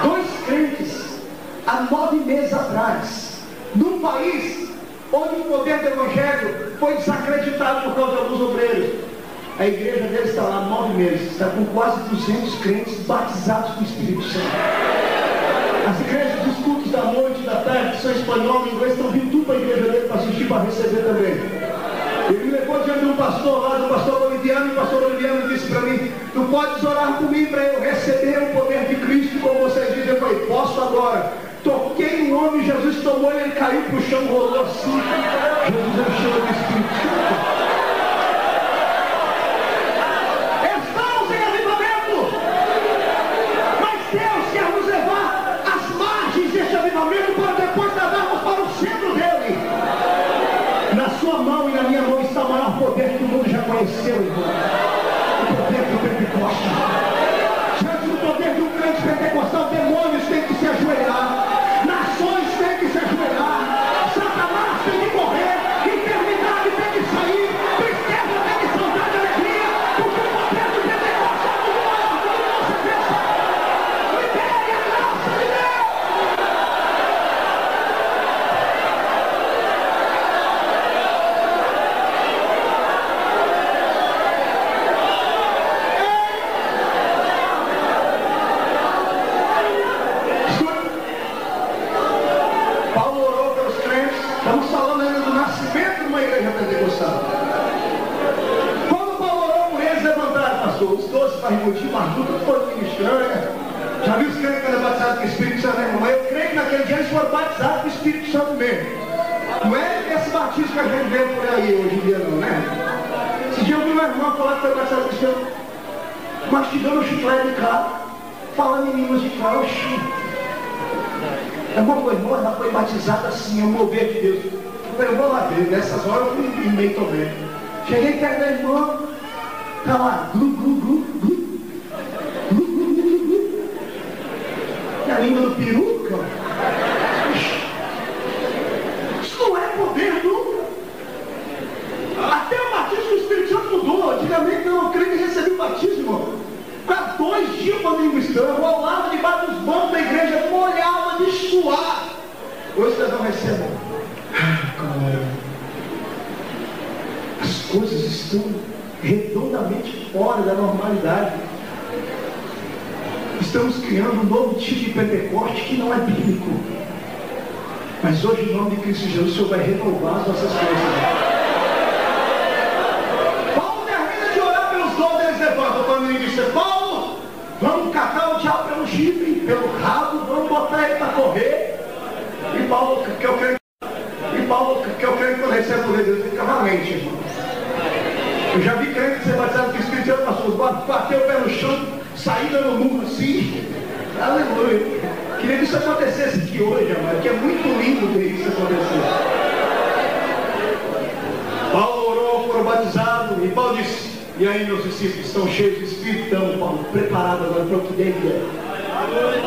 2 crentes, há 9 meses atrás, num país onde o poder do evangelho foi desacreditado por causa de alguns obreiros. A igreja deles está lá há 9 meses, está com quase 200 crentes batizados com o Espírito Santo. As igrejas dos cultos da noite, da tarde, que são espanhol e inglês, estão vindo tudo para a igreja dele para assistir, para receber também. Ele me levou diante de um pastor lá, do pastor boliviano, e o pastor boliviano disse para mim, tu podes orar por mim para eu receber o poder de Cristo, como vocês dizem. Eu falei, posso agora. Toquei no nome, Jesus tomou e ele caiu para o chão, rolou assim. Jesus é cheio do Espírito Santo. Estamos em avivamento, mas Deus quer nos levar às margens deste avivamento para depois levarmos para o centro dele. Na sua mão e na minha mão está o maior poder que o mundo já conheceu, irmão. O poder do Pentecostal. Diante do poder de um crente pentecostal, demônios têm que se ajoelhar. Nações têm que se ajoelhar. Satanás tem que correr. Enfermidade tem que sair. Tristeza tem que saltar de alegria. Porque o poder do Pentecostal é muito maior do que você pensa. Libere a graça de Deus. Estamos falando ainda do nascimento de uma igreja pentecostal. Quando Paulo orou por eles, levantaram, pastor, os 12 barrigudinhos, tudo foi ministrando. Já viu os crentes que eram batizados com o Espírito Santo, né, irmão? Eu creio que naquele dia eles foram batizados com o Espírito Santo mesmo. Não é esse batismo que a gente vê por aí hoje em dia, não, né? Esse dia eu vi uma irmã falar que foi batizado com o Espírito Santo, mastigando o chiclete de cara, falando em línguas de cara, ela foi batizada assim, é um mover de Deus. Eu falei, eu vou lá ver, nessas horas eu fui meio também. Cheguei perto da irmã, tá lá, glu, glu, glu, glu, glu, glu, glu, glu. E a língua do peru, cara. Isso não é poder, não. Até o batismo do Espírito Santo mudou. Antigamente não, eu creio que recebi o batismo. Há 2 dias quando eu estava, eu rolava debaixo dos bancos da igreja, molhava de suar. Hoje vocês não recebem. As coisas estão redondamente fora da normalidade. Estamos criando um novo tipo de Pentecoste que não é bíblico. Mas hoje, em nome de Cristo Jesus, o Senhor vai renovar as nossas coisas. Paulo, vamos catar o diabo pelo chifre, pelo rabo, vamos botar ele para correr. E Paulo, que eu creio que quando recebe o poder de Deus, fica valente, irmão. Eu já vi crente ser batizado com o Espírito Santo, pastor, bateu o pé no chão, sair dando murro assim. Aleluia. Queria que isso acontecesse aqui hoje, amado, que é muito lindo ver isso acontecer. Paulo orou, foram batizados, e Paulo disse, e aí meus discípulos estão cheios de Espírito, estamos, Paulo, preparados agora para o que deve é.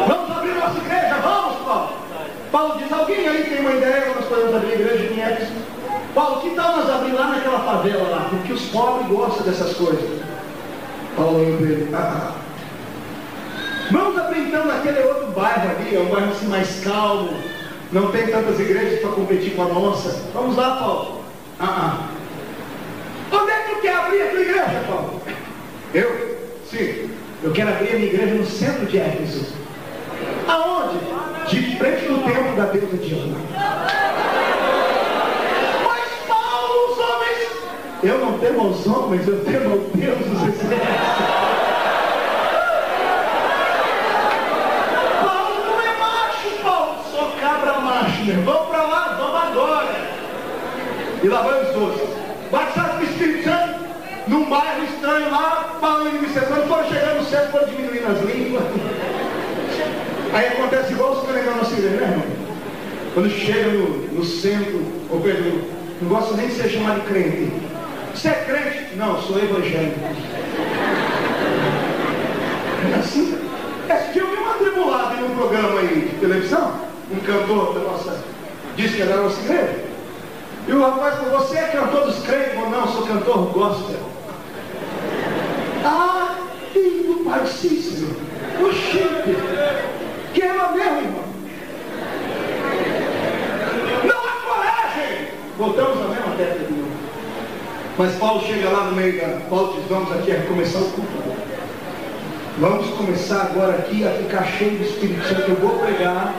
Vamos abrir nossa igreja, vamos, Paulo. Paulo diz, alguém aí tem uma ideia, nós podemos abrir a igreja em Éfeso? Paulo, que tal nós abrir lá naquela favela lá, porque os pobres gostam dessas coisas. Paulo olhou para ele, vamos abrir então naquele outro bairro ali, é um bairro assim mais calmo, não tem tantas igrejas para competir com a nossa. Vamos lá, Paulo. Onde é que tu quer abrir a tua igreja, Paulo? Eu? Sim. Eu quero abrir a minha igreja no centro de Éfeso. Aonde? De frente no templo da deusa Diana. Mas Paulo, os homens... Eu não temo aos homens, eu temo ao Deus dos exércitos. Paulo não é macho, Paulo. Sou cabra macho, meu. Vamos para lá, vamos agora. E lá vai os 12. Batizado com o Espírito Santo, num bairro estranho lá, falando em missão. Quando foram chegando no céu, foram diminuindo as línguas. Aí acontece igual os caras na nossa igreja, né, irmão? Quando chega no centro, ou perdão, não gosto nem de ser chamado de crente. Você é crente? Não, sou evangélico. É assim. Esse dia eu vi uma tribulada em um programa aí de televisão, um cantor da nossa, disse que era da nossa igreja. E o rapaz falou, você é cantor dos crentes? Eu falei, não, sou cantor gospel. Ah, filho do Pai Cícero. Oxente, queima mesmo, irmão. Não há coragem. Voltamos à mesma tecla de novo. Mas Paulo chega lá no meio da... Paulo diz, vamos aqui a recomeçar o culto. Vamos começar agora aqui a ficar cheio do Espírito Santo. Eu vou pregar.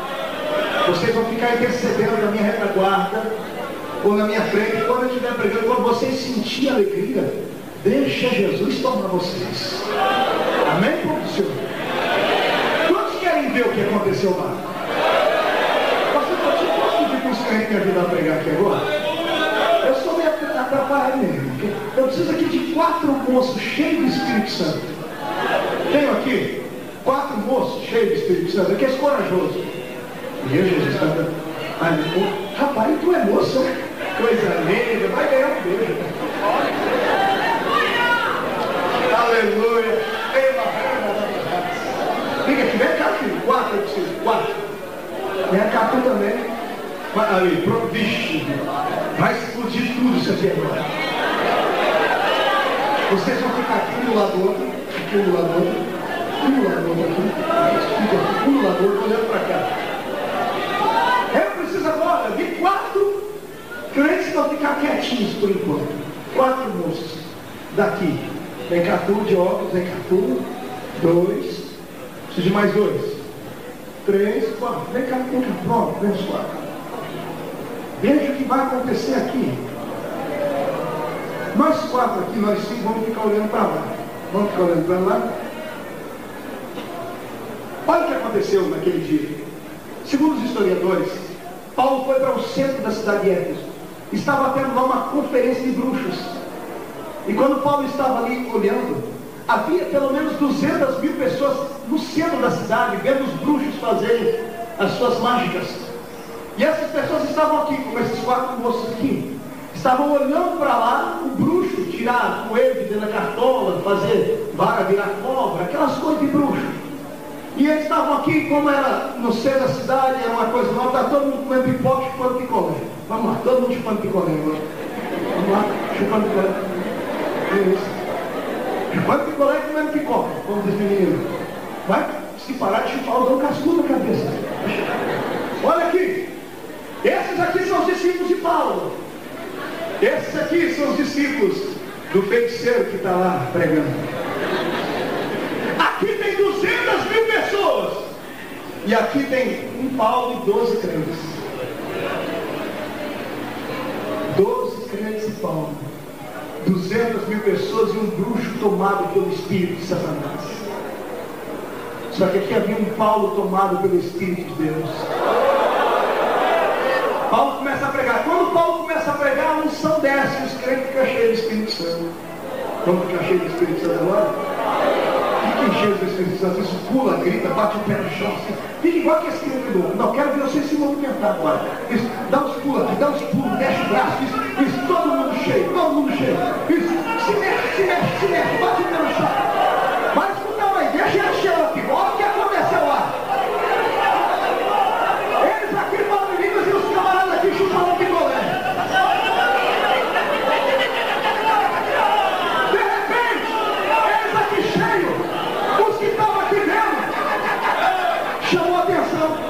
Vocês vão ficar intercedendo na minha retaguarda ou na minha frente. Quando eu estiver pregando, quando vocês sentirem alegria, deixa Jesus tomar vocês. Amém, povo do Senhor? Quantos querem ver o que aconteceu lá? Pastor, eu posso pedir para os crentes me ajudar a pregar aqui agora? Eu sou meio atrapalhado mesmo. Eu preciso aqui de 4 moços cheios do Espírito Santo. Tenho aqui 4 moços cheios do Espírito Santo. Aqui é corajoso. E Jesus está dando. Rapaz, tu é moço, né? Coisa linda, vai ganhar um beijo. Aleluia. Fica aqui, vem cá, filho. 4 eu preciso, 4. Vem cá, tu também. Ali, pronto, vixe. Vai explodir tudo isso aqui agora. Vocês vão ficar aqui um do lado do outro, aqui um do lado do outro, um do lado do outro aqui. Fica aqui, um do lado do outro, olhando para cá. Eu preciso agora de 4 crentes que vão ficar quietinhos por enquanto. 4 moços daqui. Vem cá tu de óculos, vem cá tu. 2. Preciso de mais 2. 3, 4. Vem cá tu, pronto, vem os 4. Veja o que vai acontecer aqui. Nós 4 aqui, nós 5 vamos ficar olhando para lá. Vamos ficar olhando para lá. Olha o que aconteceu naquele dia. Segundo os historiadores, Paulo foi para o centro da cidade de Éfeso. Estava tendo lá uma conferência de bruxos. E quando Paulo estava ali olhando, havia pelo menos 200.000 pessoas no centro da cidade, vendo os bruxos fazerem as suas mágicas. E essas pessoas estavam aqui, como esses 4 moços aqui. Estavam olhando para lá, o bruxo tirar coelho de dentro da cartola, fazer vara virar cobra, aquelas coisas de bruxo. E eles estavam aqui, como era no centro da cidade, era uma coisa nova, está todo mundo comendo pipoca, chupando picolé. Vamos lá, todo mundo chupando picolé agora. Vamos lá, chupando picolé. Isso. Chupando picolé e comendo pipoca, como diz o menino. Vai se parar de chupar, dá um cascudo na cabeça. Olha aqui, esses aqui são os discípulos de Paulo. Esses aqui são os discípulos do feiticeiro que está lá pregando. Aqui tem 200.000 pessoas. E aqui tem um Paulo e 12 crentes. 12 crentes e Paulo. 200.000 pessoas e um bruxo tomado pelo Espírito de Satanás. Só que aqui havia um Paulo tomado pelo Espírito de Deus. Paulo começa a pregar. Quando Paulo começa a pregar, a unção desce, os crentes ficam cheios do Espírito Santo. Vamos ficar cheios do Espírito Santo agora? Fiquem cheios do Espírito Santo. Isso pula, grita, bate o pé no chão. Fica igual que esse crente. Não, quero ver vocês se movimentar agora. Isso, dá uns pulos aqui, dá uns pulos, mexe o braço. Isso, todo mundo cheio, todo mundo cheio. Isso, se mexe, bate o pé no chão. Vai escutar uma igreja e enche ela aqui. Olha o que aconteceu lá. Eles aqui falam em línguas e os camaradas aqui chupando picolé. De repente, eles aqui cheios, os que estavam aqui vendo, chamou a atenção.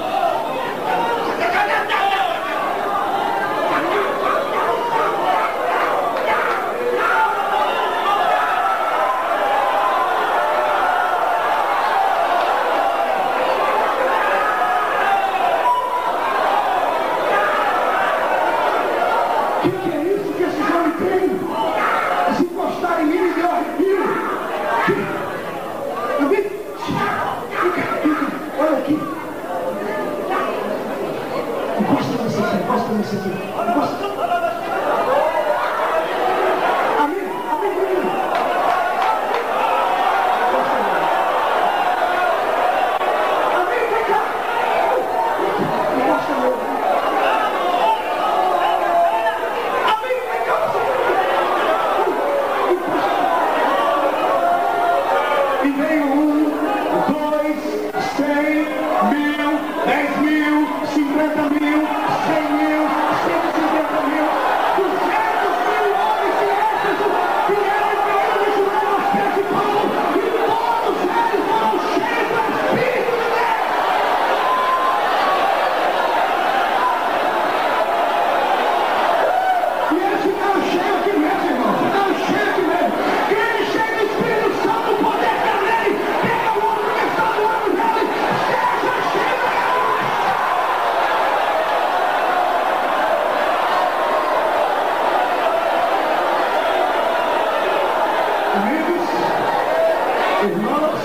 Irmãos,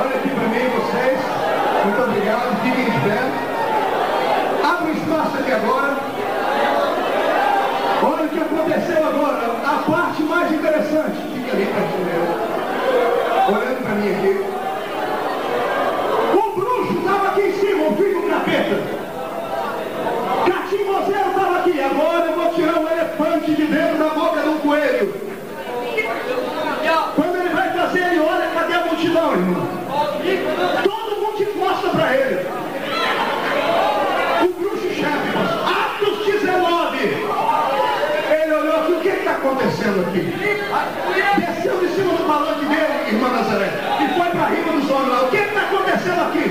olha aqui para mim, vocês. Muito obrigado, fiquem de pé. Abra um espaço aqui agora. Olha o que aconteceu agora. A parte mais interessante. Fica ali perto dele. Olhando para mim aqui. O bruxo estava aqui em cima, o filho do capeta. Catinho Mozeiro estava aqui. Agora eu vou tirar um elefante de dentro da boca de um coelho. Quando ele vai fazer, ele olha, cadê a multidão, irmão? Todo mundo se mostra para ele. O bruxo chefe, Atos 19. Ele olhou aqui, o que está acontecendo aqui? Desceu de cima do palanque dele, irmã Nazaré, e foi para a riba dos homens lá. O que está acontecendo aqui?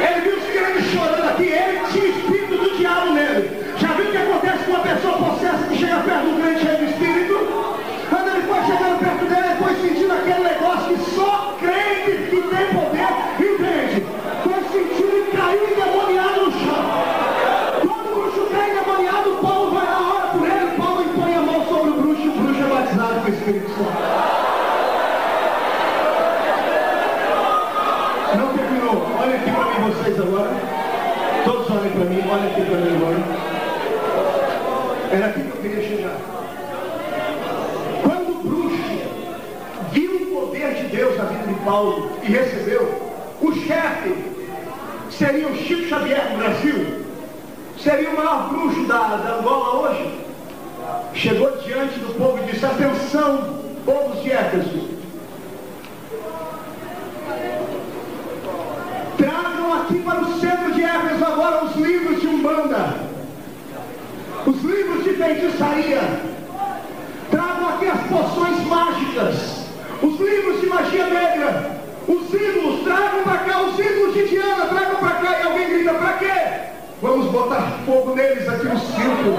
Ele viu os crentes chorando aqui, ele tinha espírito do diabo nele. Já viu o que acontece com uma pessoa possessa que chega perto do crente cheio de espírito? Quando ele foi chegando perto dele, ele foi sentindo aquele negócio que só crente que tem poder entende. Foi sentindo e caiu endemoniado no chão. Quando o bruxo cai endemoniado, o Paulo vai lá, ora por ele, Paulo impõe a mão sobre o bruxo é batizado com o Espírito Santo. Não terminou. Olha aqui para mim vocês agora. Todos olhem para mim, olhem aqui para mim agora. Era aqui que eu queria chegar. De Deus na vida de Paulo e recebeu, o chefe seria o Chico Xavier do Brasil, seria o maior bruxo da Angola hoje. Chegou diante do povo e disse: atenção, povos de Éfeso, tragam aqui para o centro de Éfeso agora os livros de Umbanda, os livros de feitiçaria, tragam aqui as poções mágicas, os livros de magia negra, os ídolos, tragam para cá, os ídolos de Diana, tragam para cá. E alguém grita: para quê? Vamos botar fogo neles aqui no circo.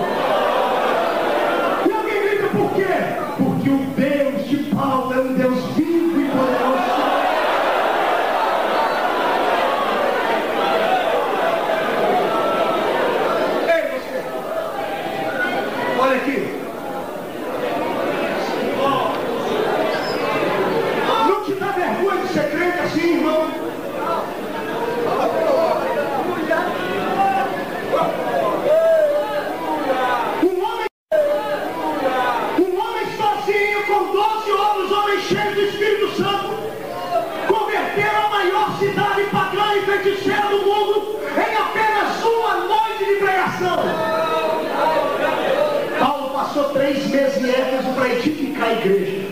E alguém grita: por quê? Porque o Deus de Paulo é um Deus vivo e poderoso. Ei, você, olha aqui. Assim, irmão. Um homem sozinho, com 12 homens cheios do Espírito Santo, converteram a maior cidade pagã e feiticeira do mundo em apenas uma noite de pregação. Paulo passou 3 meses em Éfeso para edificar a igreja.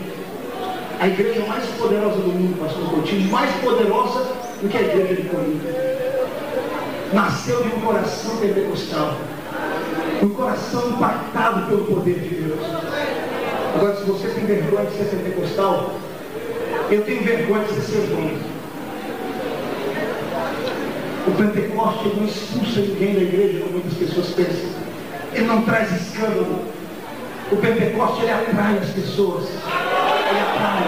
A igreja mais poderosa do mundo, pastor Coutinho, mais poderosa do que a igreja de Corinto. Nasceu de um coração pentecostal, um coração impactado pelo poder de Deus. Agora, se você tem vergonha de ser pentecostal, eu tenho vergonha de ser seu irmão. O Pentecoste não expulsa ninguém da igreja, como muitas pessoas pensam. Ele não traz escândalo. O Pentecoste, ele atrai as pessoas. Ele atrai.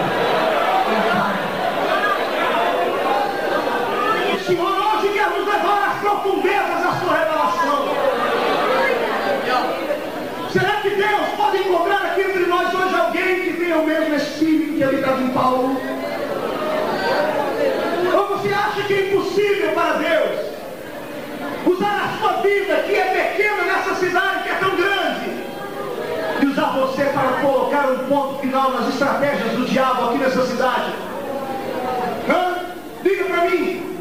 O Senhor hoje quer nos levar às profundezas da sua revelação. Será que Deus pode encontrar aqui entre nós hoje alguém que tenha o mesmo Espírito que habitava em Paulo? Ou você acha que é impossível para Deus usar a sua vida, que é pequena nessa cidade, que é tão grande, e usar você para colocar um ponto final nas estratégias do diabo aqui nessa cidade? Diga para mim.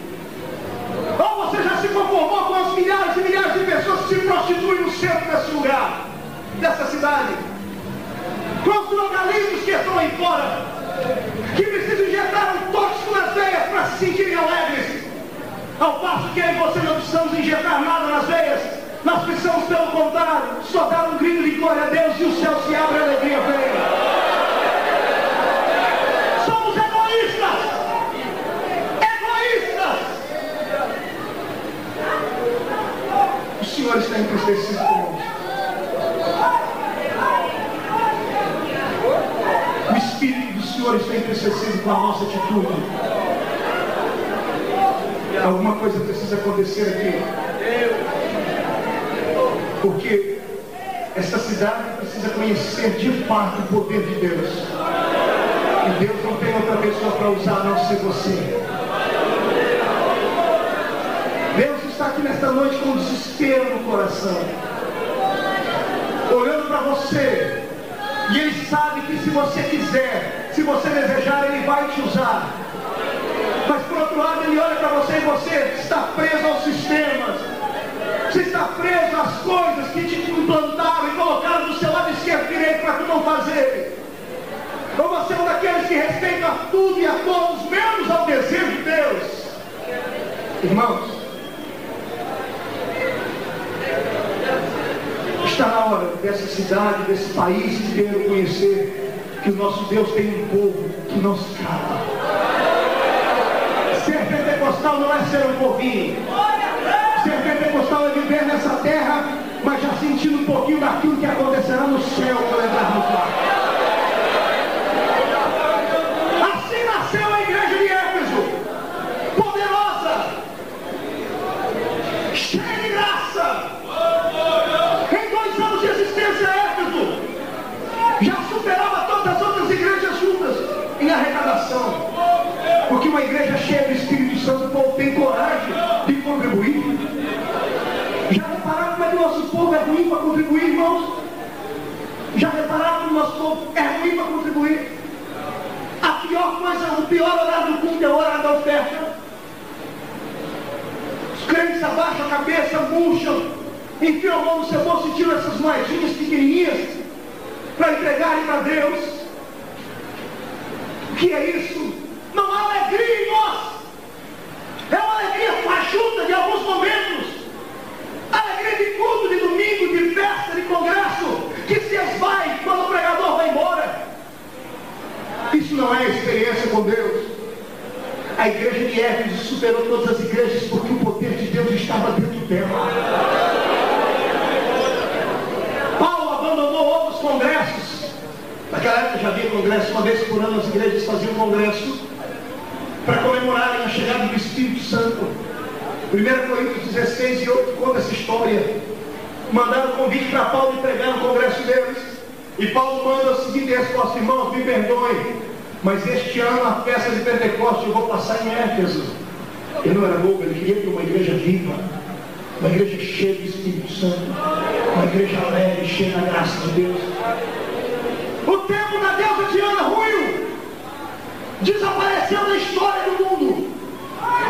Ou você já se conformou com as milhares e milhares de pessoas que se prostituem no centro desse lugar, dessa cidade? Com os drogalismos que estão aí fora, que precisam injetar um tóxico nas veias para se sentirem alegres, ao passo que eu e você não precisamos injetar nada nas veias. Nós precisamos, pelo contrário, só dar um grito de glória a Deus e o céu se abre e a alegria vem. Somos egoístas. Egoístas. O Senhor está entristecido conosco. O Espírito do Senhor está entristecido com a nossa atitude. Alguma coisa precisa acontecer aqui. Porque essa cidade precisa conhecer de fato o poder de Deus. E Deus não tem outra pessoa para usar a não ser você. Deus está aqui nesta noite com desespero no coração, olhando para você, e Ele sabe que se você quiser, se você desejar, Ele vai te usar. Mas por outro lado, Ele olha para você e você está preso aos sistemas, você está preso às coisas que te implantaram e colocaram do seu lado esquerdo e direito para tu não fazer. Ou você é um daqueles que respeita tudo e a todos, menos ao desejo de Deus. Irmãos, está na hora dessa cidade, desse país inteiro conhecer que o nosso Deus tem um povo que não se cala. Ser pentecostal não é ser um povinho. Ser pentecostal é viver nessa terra, mas já sentindo um pouquinho daquilo que acontecerá no céu quando entrarmos lá. Assim nasceu a igreja de Éfeso, poderosa, cheia de graça. Em 2 anos de existência, Éfeso já superava todas as outras igrejas juntas em arrecadação. Porque uma igreja cheia do Espírito Santo, o povo tem coragem de contribuir. Já repararam como é que o nosso povo é ruim para contribuir, irmãos? Já repararam que o nosso povo é ruim para contribuir? A pior coisa, o pior horário do culto é o horário da oferta. Os crentes abaixam a cabeça, murcham, enfiam a mão no seu bolso e tiram essas moedinhas pequenininhas para entregarem para Deus. O que é isso? Não há alegria em nós. É uma alegria fajuta de alguns momentos. Alegria de culto, de domingo, de festa, de congresso, que se esvai quando o pregador vai embora. Isso não é experiência com Deus. A igreja de Éfeso superou todas as igrejas porque o poder de Deus estava dentro dela. Paulo abandonou outros congressos. Naquela época já havia congresso, uma vez por ano as igrejas faziam congresso para comemorarem a chegada do Espírito Santo. 1 Coríntios 16 e 8 conta essa história. Mandaram convite para Paulo de pregar no congresso deles. E Paulo manda a seguinte resposta: irmãos, me perdoem, mas este ano a festa de Pentecostes eu vou passar em Éfeso. Ele não era bobo, ele queria ter uma igreja viva, uma igreja cheia do Espírito Santo, uma igreja alegre, cheia da graça de Deus. O tempo da deusa Diana ruiu, desapareceu da história do mundo.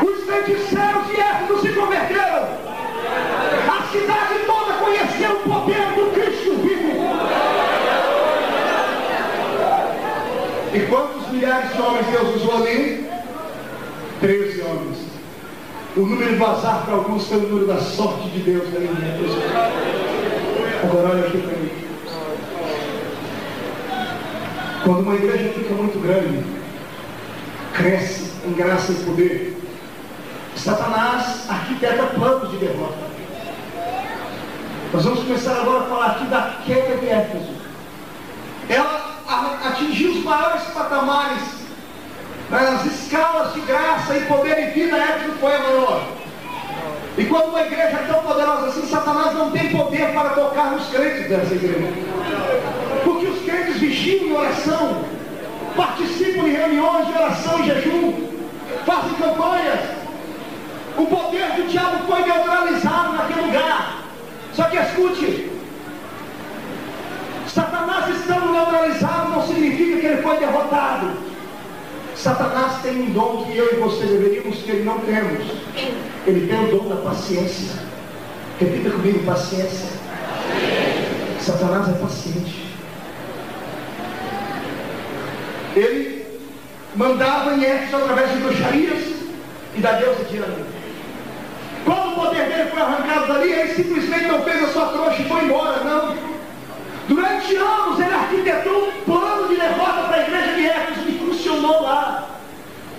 Os feiticeiros de Éfeso se converteram. A cidade toda conheceu o poder do Cristo vivo. E quantos milhares de homens Deus usou ali? 13 homens. O número do azar para alguns foi o número da sorte de Deus. Agora olha aqui para mim. Quando uma igreja fica muito grande, cresce em graça e poder, Satanás arquiteta planos de derrota. Nós vamos começar agora a falar aqui da queda de Éfeso. Ela atingiu os maiores patamares, nas escalas de graça e poder e vida. Éfeso foi a maior. E quando uma igreja é tão poderosa assim, Satanás não tem poder para tocar nos crentes dessa igreja. Porque os crentes vigiam em oração, participam de reuniões de oração e jejum, fazem campanhas. O poder do diabo foi neutralizado naquele lugar. Só que escute, Satanás estando neutralizado não significa que ele foi derrotado. Satanás tem um dom que eu e você deveríamos ter e não temos. Ele tem o dom da paciência. Repita comigo: paciência. Satanás é paciente. Ele mandava em Éfeso através de bruxarias e da deusa Diana. Quando o poder dele foi arrancado dali, ele simplesmente não fez a sua trouxa e foi embora, não. Durante anos ele arquitetou um plano de derrota para a igreja de Éfeso que funcionou lá.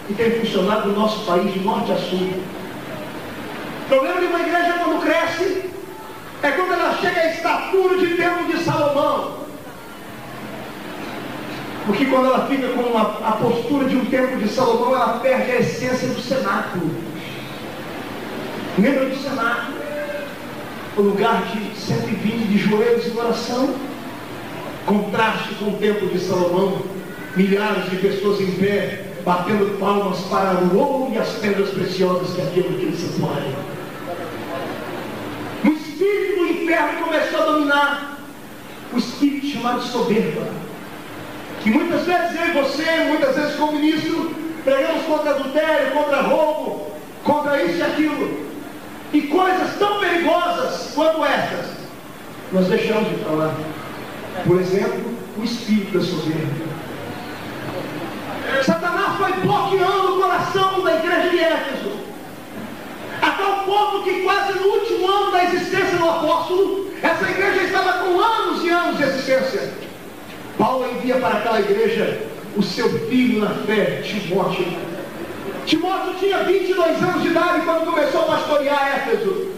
E tem funcionado no nosso país, de norte a sul. O problema de uma igreja quando cresce é quando ela chega à estatura de templo de Salomão. Porque quando ela fica com a postura de um templo de Salomão, ela perde a essência do cenáculo. Lembra do cenáculo? O lugar de 120 de joelhos em oração. Contraste com o templo de Salomão, milhares de pessoas em pé, batendo palmas para o ouro e as pedras preciosas que havia naquele santuário. O espírito do inferno começou a dominar, o espírito chamado soberba, que muitas vezes eu e você, muitas vezes como ministro, pregamos contra adultério, contra roubo, contra isso e aquilo, e coisas tão perigosas quanto estas nós deixamos de falar. Por exemplo, o espírito da soberba. Satanás foi bloqueando o coração da igreja de Éfeso, a tal ponto que quase no último ano da existência do apóstolo, essa igreja estava com anos e anos de existência. Paulo envia para aquela igreja o seu filho na fé, Timóteo. Timóteo tinha 22 anos de idade quando começou a pastorear Éfeso.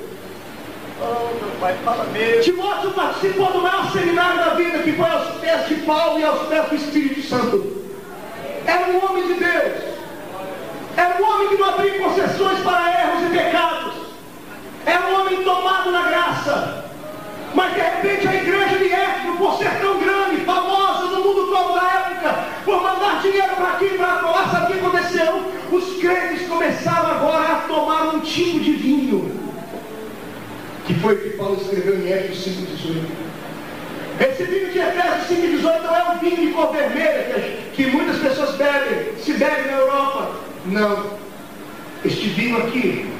Oh, meu pai, fala mesmo. Timóteo participou do maior seminário da vida, que foi aos pés de Paulo e aos pés do Espírito Santo. Era um homem de Deus. Era um homem que não abria concessões para erros e pecados. Era um homem tomado na graça. Mas de repente a igreja de Éfeso, por ser tão grande, famosa no mundo todo da época, por mandar dinheiro para aqui e para lá, sabe o que aconteceu? Os crentes começaram agora a tomar um tipo de vinho, que foi o que Paulo escreveu em Éfeso 5,18. Esse vinho de Efésios 5,18 não é um vinho de cor vermelha que muitas pessoas bebem, se bebe na Europa. Não. Este vinho aqui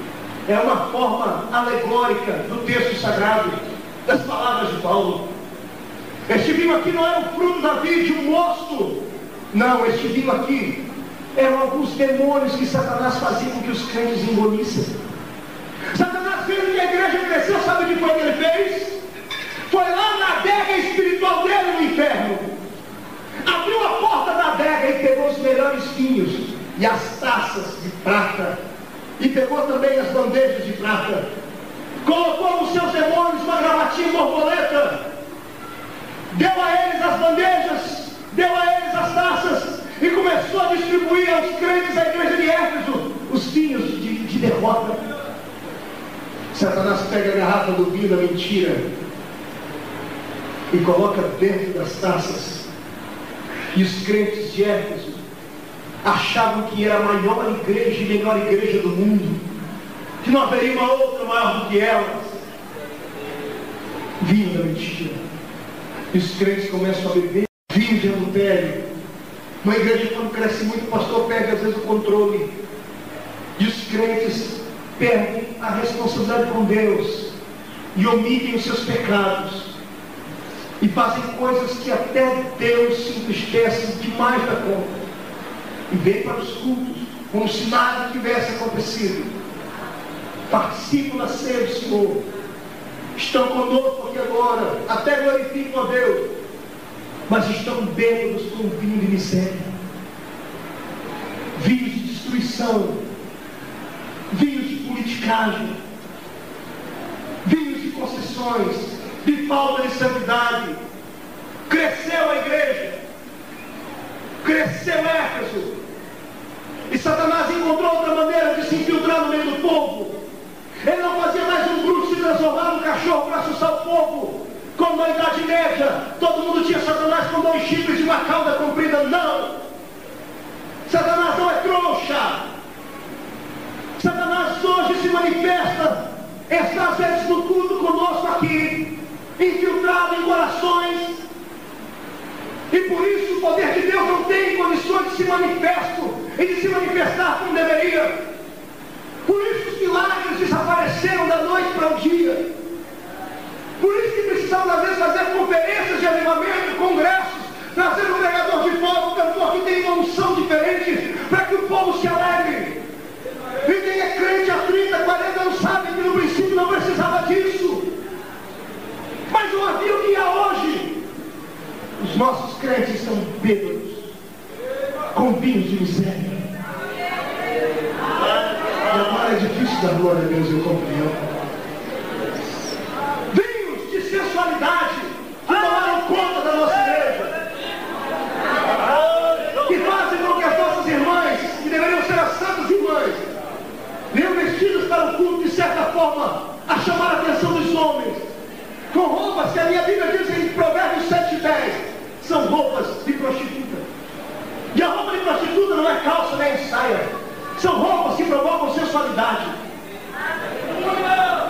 é uma forma alegórica do texto sagrado, das palavras de Paulo. Este vinho aqui não é um fruto da vida de um mosto. Não, este vinho aqui eram alguns demônios que Satanás fazia com que os crentes engolissem. Satanás, vendo que a igreja cresceu, sabe o que foi que ele fez? Foi lá na adega espiritual dele no inferno, abriu a porta da adega e pegou os melhores vinhos e as taças de prata, e pegou também as bandejas de prata, colocou nos seus demônios uma gravatinha borboleta, deu a eles as bandejas, deu a eles as taças, e começou a distribuir aos crentes da igreja de Éfeso os vinhos de derrota. Satanás pega a garrafa do vinho da mentira e coloca dentro das taças. E os crentes de Éfeso achavam que era a maior igreja e melhor igreja do mundo, que não haveria uma outra maior do que elas. Vinho da mentira. E os crentes começam a beber vinho de adultério. Uma igreja, quando cresce muito, o pastor perde às vezes o controle, e os crentes perdem a responsabilidade com Deus e omitem os seus pecados e fazem coisas que até Deus se entristece demais da conta, e vem para os cultos como se nada tivesse acontecido, participam da ceia do Senhor, estão conosco aqui agora, até glorificam a Deus, mas estão bêbados com vinho de miséria, vinhos de destruição, vinhos de politicagem, vinhos de concessões, de falta de santidade. Cresceu a igreja, cresceu Éfeso, e Satanás encontrou outra maneira de se infiltrar no meio do povo. Ele não fazia mais um bruxo se transformar num cachorro para assustar o povo, como na Idade Média todo mundo tinha Satanás com 2 chifres e uma cauda comprida. Não, Satanás não é trouxa. Satanás hoje se manifesta, está às vezes no culto conosco aqui, infiltrado em corações, e por isso o poder de Deus não tem condições de se manifestar e de se manifestar como deveria. Por isso os milagres desapareceram da noite para o dia. Por isso que precisamos às vezes fazer conferências de avivamento, congressos, trazer um pregador de fora, um cantor que tem uma unção diferente, para que o povo se alegre. E quem é crente há 30, 40 anos sabe que no princípio não precisava disso. Mas não havia o que há hoje. Os nossos crentes estão bêbados, com vinhos de miséria. E agora é difícil dar glória a Deus, eu compreendo. Vinhos de sensualidade que tomaram conta da nossa igreja, que fazem com que as nossas irmãs, que deveriam ser as santas irmãs, venham vestidas para o culto de certa forma a chamar a atenção dos homens, com roupas que a minha Bíblia diz em Provérbios 7:10 são roupas de prostituta. nem saia. São roupas que provocam sensualidade.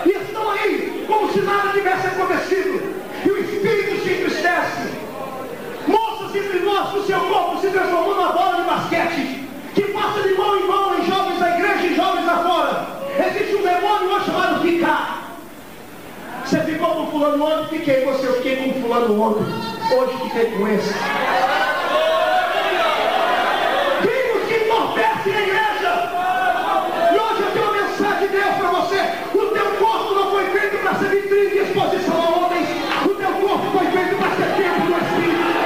E estão aí, como se nada tivesse acontecido. E o espírito se entristece. Moças entre nós, que o seu corpo se transformou numa bola de basquete, que passa de mão em mão em jovens da igreja e jovens lá fora. Existe um demônio hoje chamado ficar. Você ficou com fulano ontem, fiquei com você, eu fiquei com fulano ontem. Hoje fiquei com esse. Gringos que entorpecem a igreja. E hoje eu tenho uma mensagem de Deus para você. O teu corpo não foi feito para ser vitrine de exposição a homens. O teu corpo foi feito para ser templo do Espírito de Deus.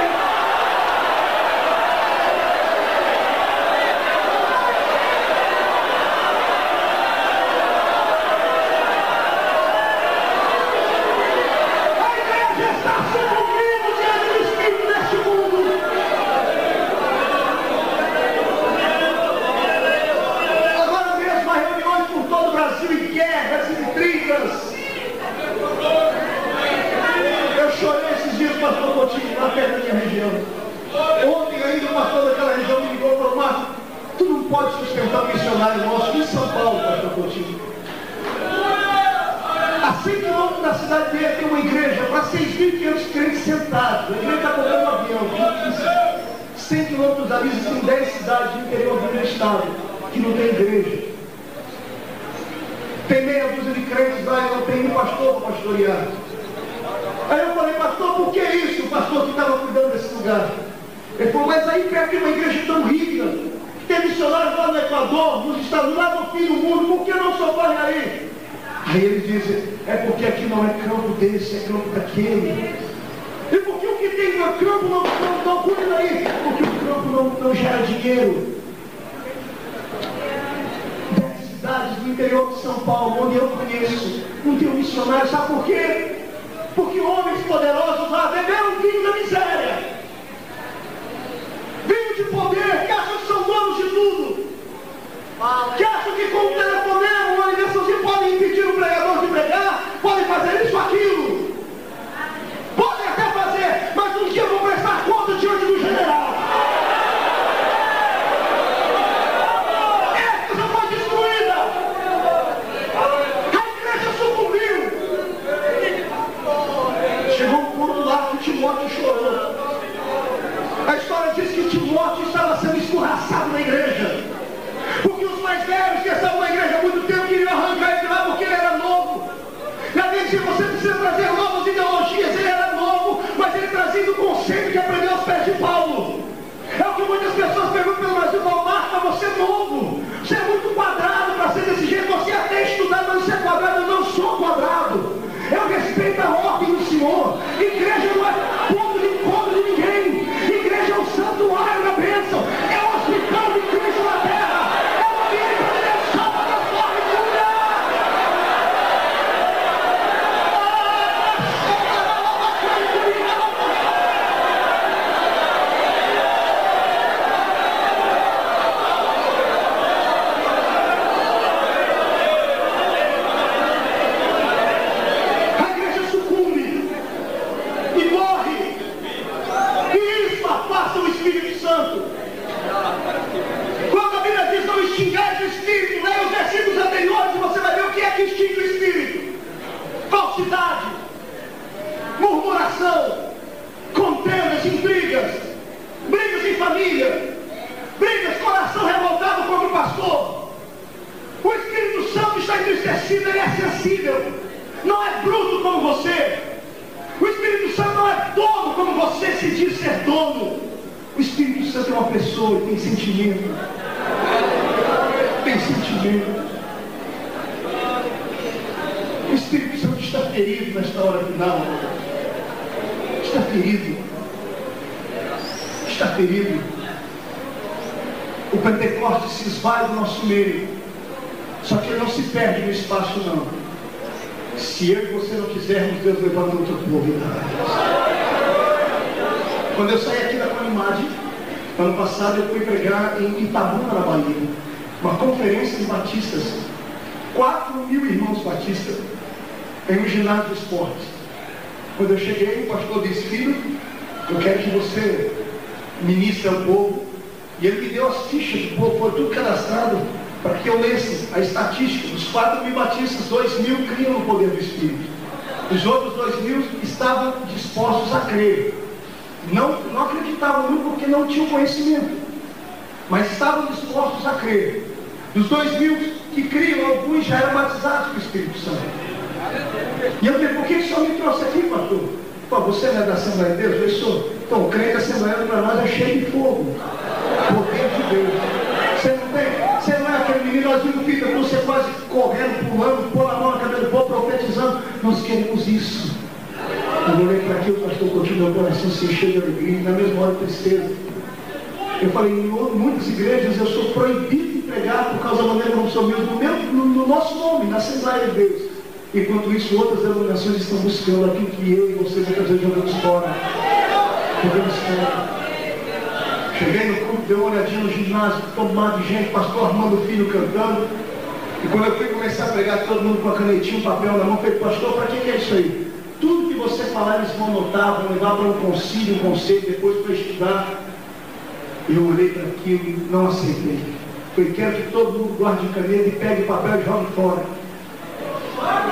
Eu chorei esses dias, pastor Coutinho, lá perto da minha região. Ontem ainda o pastor daquela região me ligou e falou: Marcos, tu não pode sustentar o missionário nosso em São Paulo, pastor Coutinho. A 100 quilômetros da cidade dele tem uma igreja para 6.500 crentes sentados. A igreja está comprando um avião. 100 quilômetros dali existem 10 cidades do interior do meu estado que não tem igreja. Tem meia dúzia de crentes lá e não tem um pastor para pastorear. Aí eu falei: pastor, por que isso? O pastor que estava cuidando desse lugar. Ele falou: mas aí perto tem uma igreja tão rica, tem missionários lá no Equador, nos Estados Unidos, lá no fim do mundo, por que não socorre aí? Aí ele diz: é porque aqui não é campo desse, é campo daquele. E porque o que tem no campo não cuida daí? Porque o campo não gera dinheiro. Do interior de São Paulo, onde eu conheço, não tem um missionário, sabe por quê? Porque homens poderosos lá beberam vinho da miséria, vinho de poder, que acham que são donos de tudo, que acham que com um telefonema, uma ligaçãozinha, podem impedir o pregador de pregar, podem fazer isso, aquilo, podem até fazer, mas um dia vão prestar conta diante do general. Timóteo chorou. A história diz que Timóteo estava sendo escorraçado na igreja, porque os mais velhos que estavam na igreja há muito tempo queriam arrancar ele de lá porque ele era novo. Na vez que você precisa trazer novas ideologias, ele era novo, mas ele trazia o conceito que aprendeu aos pés de Paulo. É o que muitas pessoas perguntam pelo Brasil: Marcos, você é novo, você é muito quadrado para ser desse jeito, você é até estudado, mas você é quadrado. Eu não sou quadrado. Eu respeito a ordem do Senhor. Igreja não é ponto de encontro de ninguém. Igreja é o santuário da bênção. É o hospital de Cristo na terra. É o ambiente onde Deus salva, transforma e cura. Quando a Bíblia diz não extingais o Espírito, leia os versículos anteriores e você vai ver o que é que extingue o Espírito: falsidade, murmuração, contendas, intrigas, brigas em família, brigas, coração revoltado contra o pastor. O Espírito Santo está entristecido, ele é sensível, não é bruto como você. O Espírito Santo não é dono como você se diz ser dono. O Espírito Santo é uma pessoa e tem sentimento. Tem sentimento. O Espírito Santo está ferido nesta hora final. Está ferido. Está ferido. O Pentecostes se esvai do nosso meio. Só que ele não se perde no espaço, não. Se eu e você não quisermos, Deus levanta outro povo. Quando eu saí aqui da Conimade, ano passado eu fui pregar em Itabuna, na Bahia, uma conferência de batistas, 4.000 irmãos batistas, em um ginásio de esporte. Quando eu cheguei, o pastor disse: filho, eu quero que você ministre ao povo E ele me deu as fichas do povo, foi tudo cadastrado, para que eu lesse a estatística. Dos 4.000 batistas, 2.000 criam no poder do Espírito. Os outros 2.000 estavam dispostos a crer. Não acreditavam muito porque não tinham conhecimento, mas estavam dispostos a crer. Dos 2.000 que criam, alguns já eram batizados com o Espírito Santo. E eu falei, por que o senhor me trouxe aqui, pastor? Pô, você não é da Assembleia de Deus? Eu sou. Então, o crente assembleano para nós é cheio de fogo. Poder de Deus. Você não é aquele menino, nós vimos Peter, você quase correndo, pulando, pôr a mão na cabeça do povo, profetizando. Nós queremos isso. Eu olhei para aqui, o pastor continuou, meu coração se encheu de alegria, na mesma hora tristeza. Eu falei, em muitas igrejas eu sou proibido de pregar por causa da maneira como sou mesmo, no nosso nome, na Assembleia de Deus. Enquanto isso, outras denominações estão buscando aquilo que eu e você muitas vezes jogamos fora. Jogamos fora. Cheguei no culto, dei uma olhadinha no ginásio, tomado de gente, pastor Armando Filho cantando. E quando eu fui começar a pregar, todo mundo com a canetinha, um papel na mão, falei, pastor, para que é isso aí? Tudo que você falar, eles vão anotar, vão levar para um concílio, um conselho, depois para estudar. Eu olhei para aquilo e não aceitei. Eu quero que todo mundo guarde caneta e pegue o papel e jogue fora.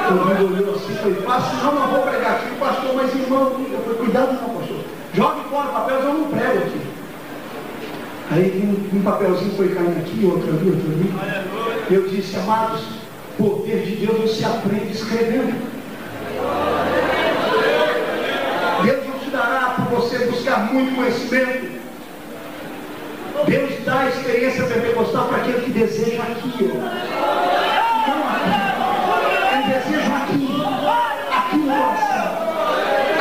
Todo mundo olhou assim e falei, senão não vou pregar aqui. O pastor, mas irmão, eu falei, cuidado não, pastor. Jogue fora o papel, eu não prego aqui. Aí um papelzinho foi caindo aqui, outro ali, outro ali. E eu disse, amados, poder de Deus não se aprende escrevendo. Deus não te dará por você buscar muito conhecimento. Deus dá a experiência pentecostal para aquele que deseja aqui, ó. Não aqui. Ele deseja aqui. Aqui no coração.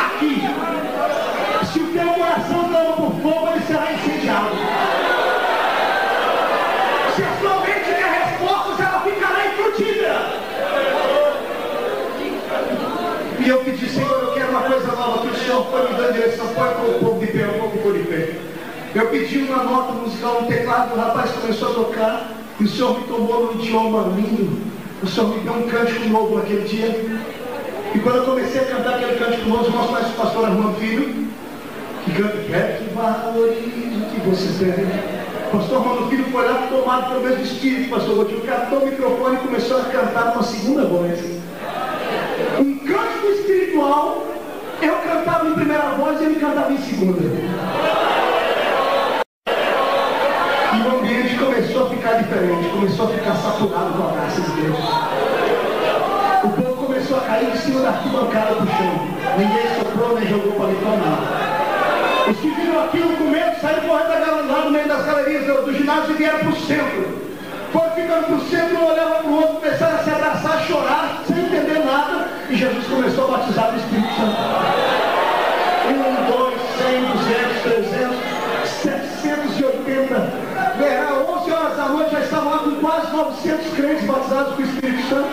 Aqui. Se o teu coração clama por fogo, ele será incendiado. Se a sua mente der respostas, ela ficará infrutífera. E eu pedi, Senhor, eu quero uma coisa nova, que o Senhor foi me dando direção, põe o povo de pé, o povo ficou de pé. Eu pedi uma nota musical, um teclado, o rapaz começou a tocar, e o Senhor me tomou num idioma lindo. O Senhor me deu um cântico novo naquele dia. E quando eu comecei a cantar aquele cântico novo, nós conhecemos o pastor Armando Filho, que canta, quer que valorize o que você tem. O pastor Armando Filho foi lá tomado pelo mesmo espírito, pastor Gotinho, catou o microfone e começou a cantar uma segunda voz. Um cântico espiritual, eu cantava em primeira voz e ele cantava em segunda. E o ambiente começou a ficar diferente, começou a ficar saturado com a graça de Deus. O povo começou a cair em cima da arquibancada do chão. Ninguém soprou nem jogou para limpar nada. Os que viram aquilo com medo saíram correndo lá no meio das galerias do ginásio e vieram para o centro. Foram ficando para o centro, um olhava para o outro, começaram a se abraçar, a chorar, sem entender nada. E Jesus começou a batizar no Espírito Santo. 1, 2, 100, 200, 300, 780. Às 11 horas da noite já estavam lá com quase 900 crentes batizados com o Espírito Santo.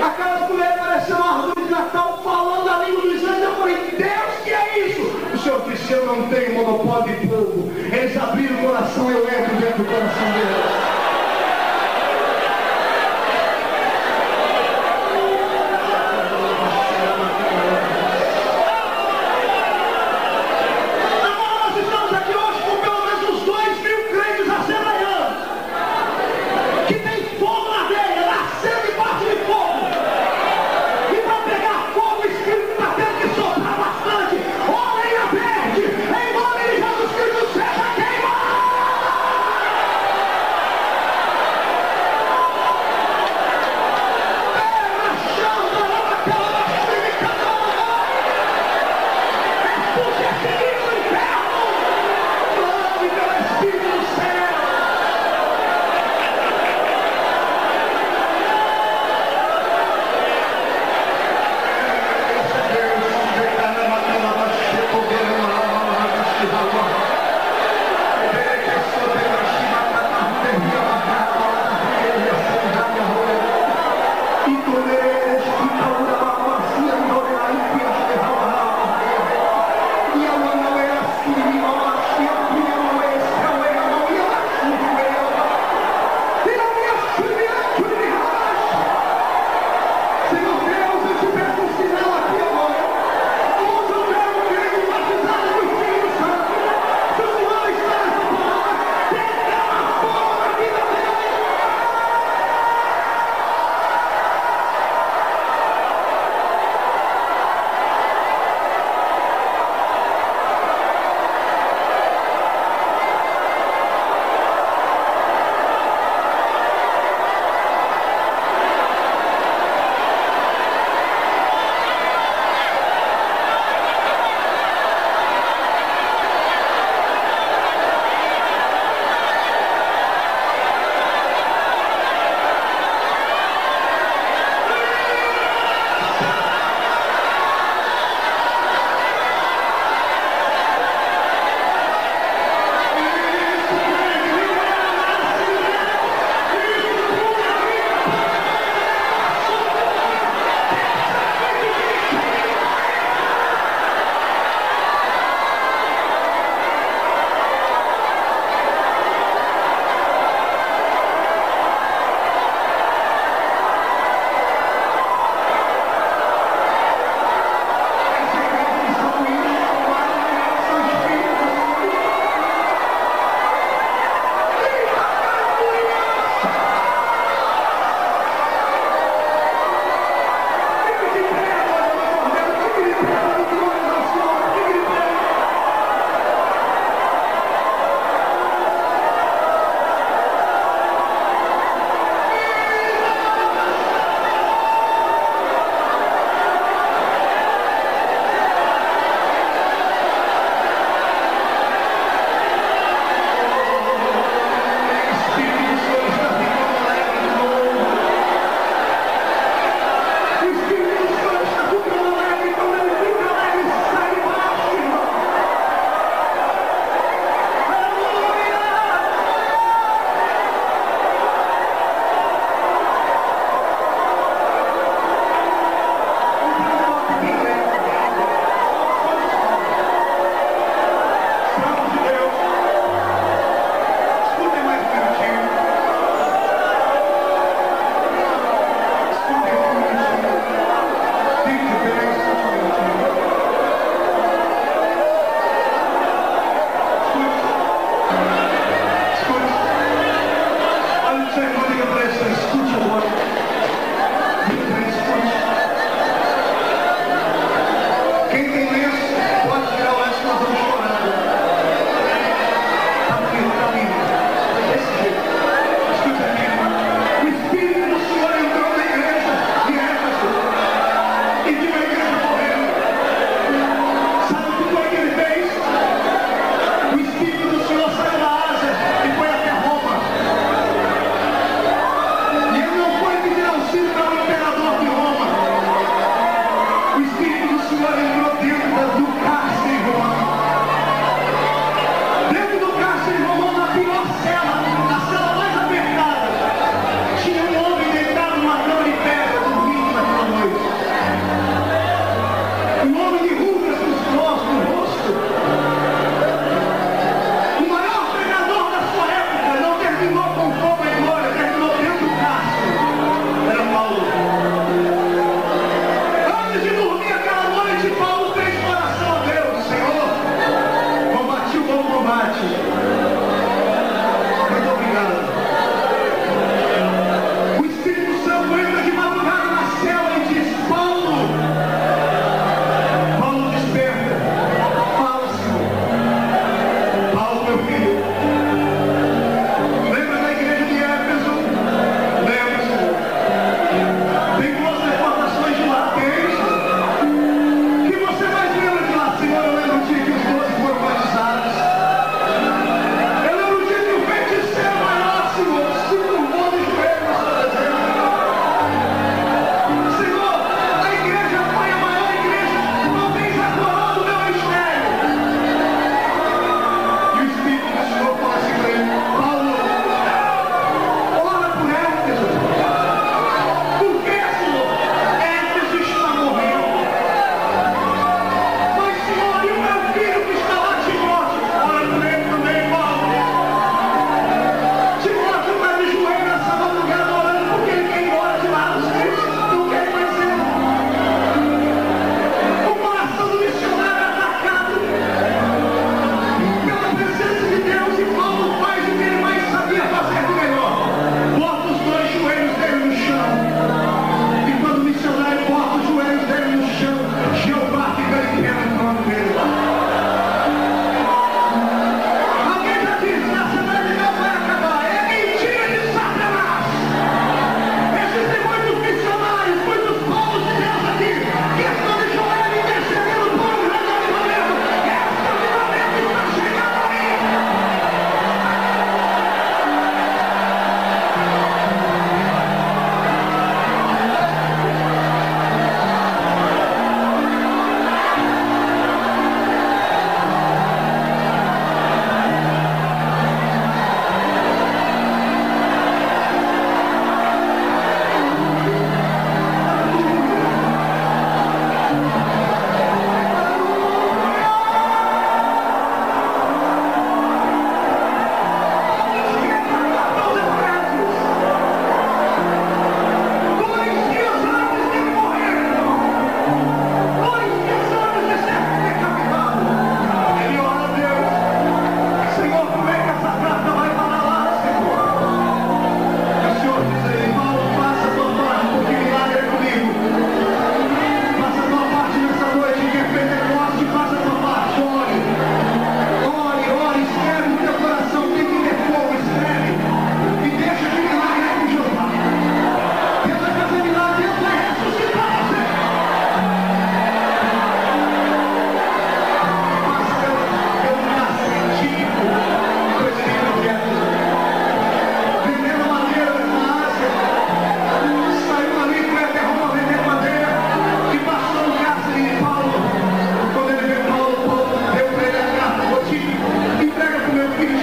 Aquelas mulheres pareciam uma árvore de Natal falando a língua dos anjos. Eu falei, Deus, que é isso? O Senhor disse, eu não tenho monopólio de povo. Eles abriram o coração, eu entro dentro do coração deles. Seja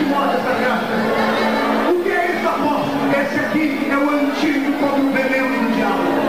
que morde essa graça. O que é isso, apóstolo? Esse aqui é o antídoto contra o veneno do diabo.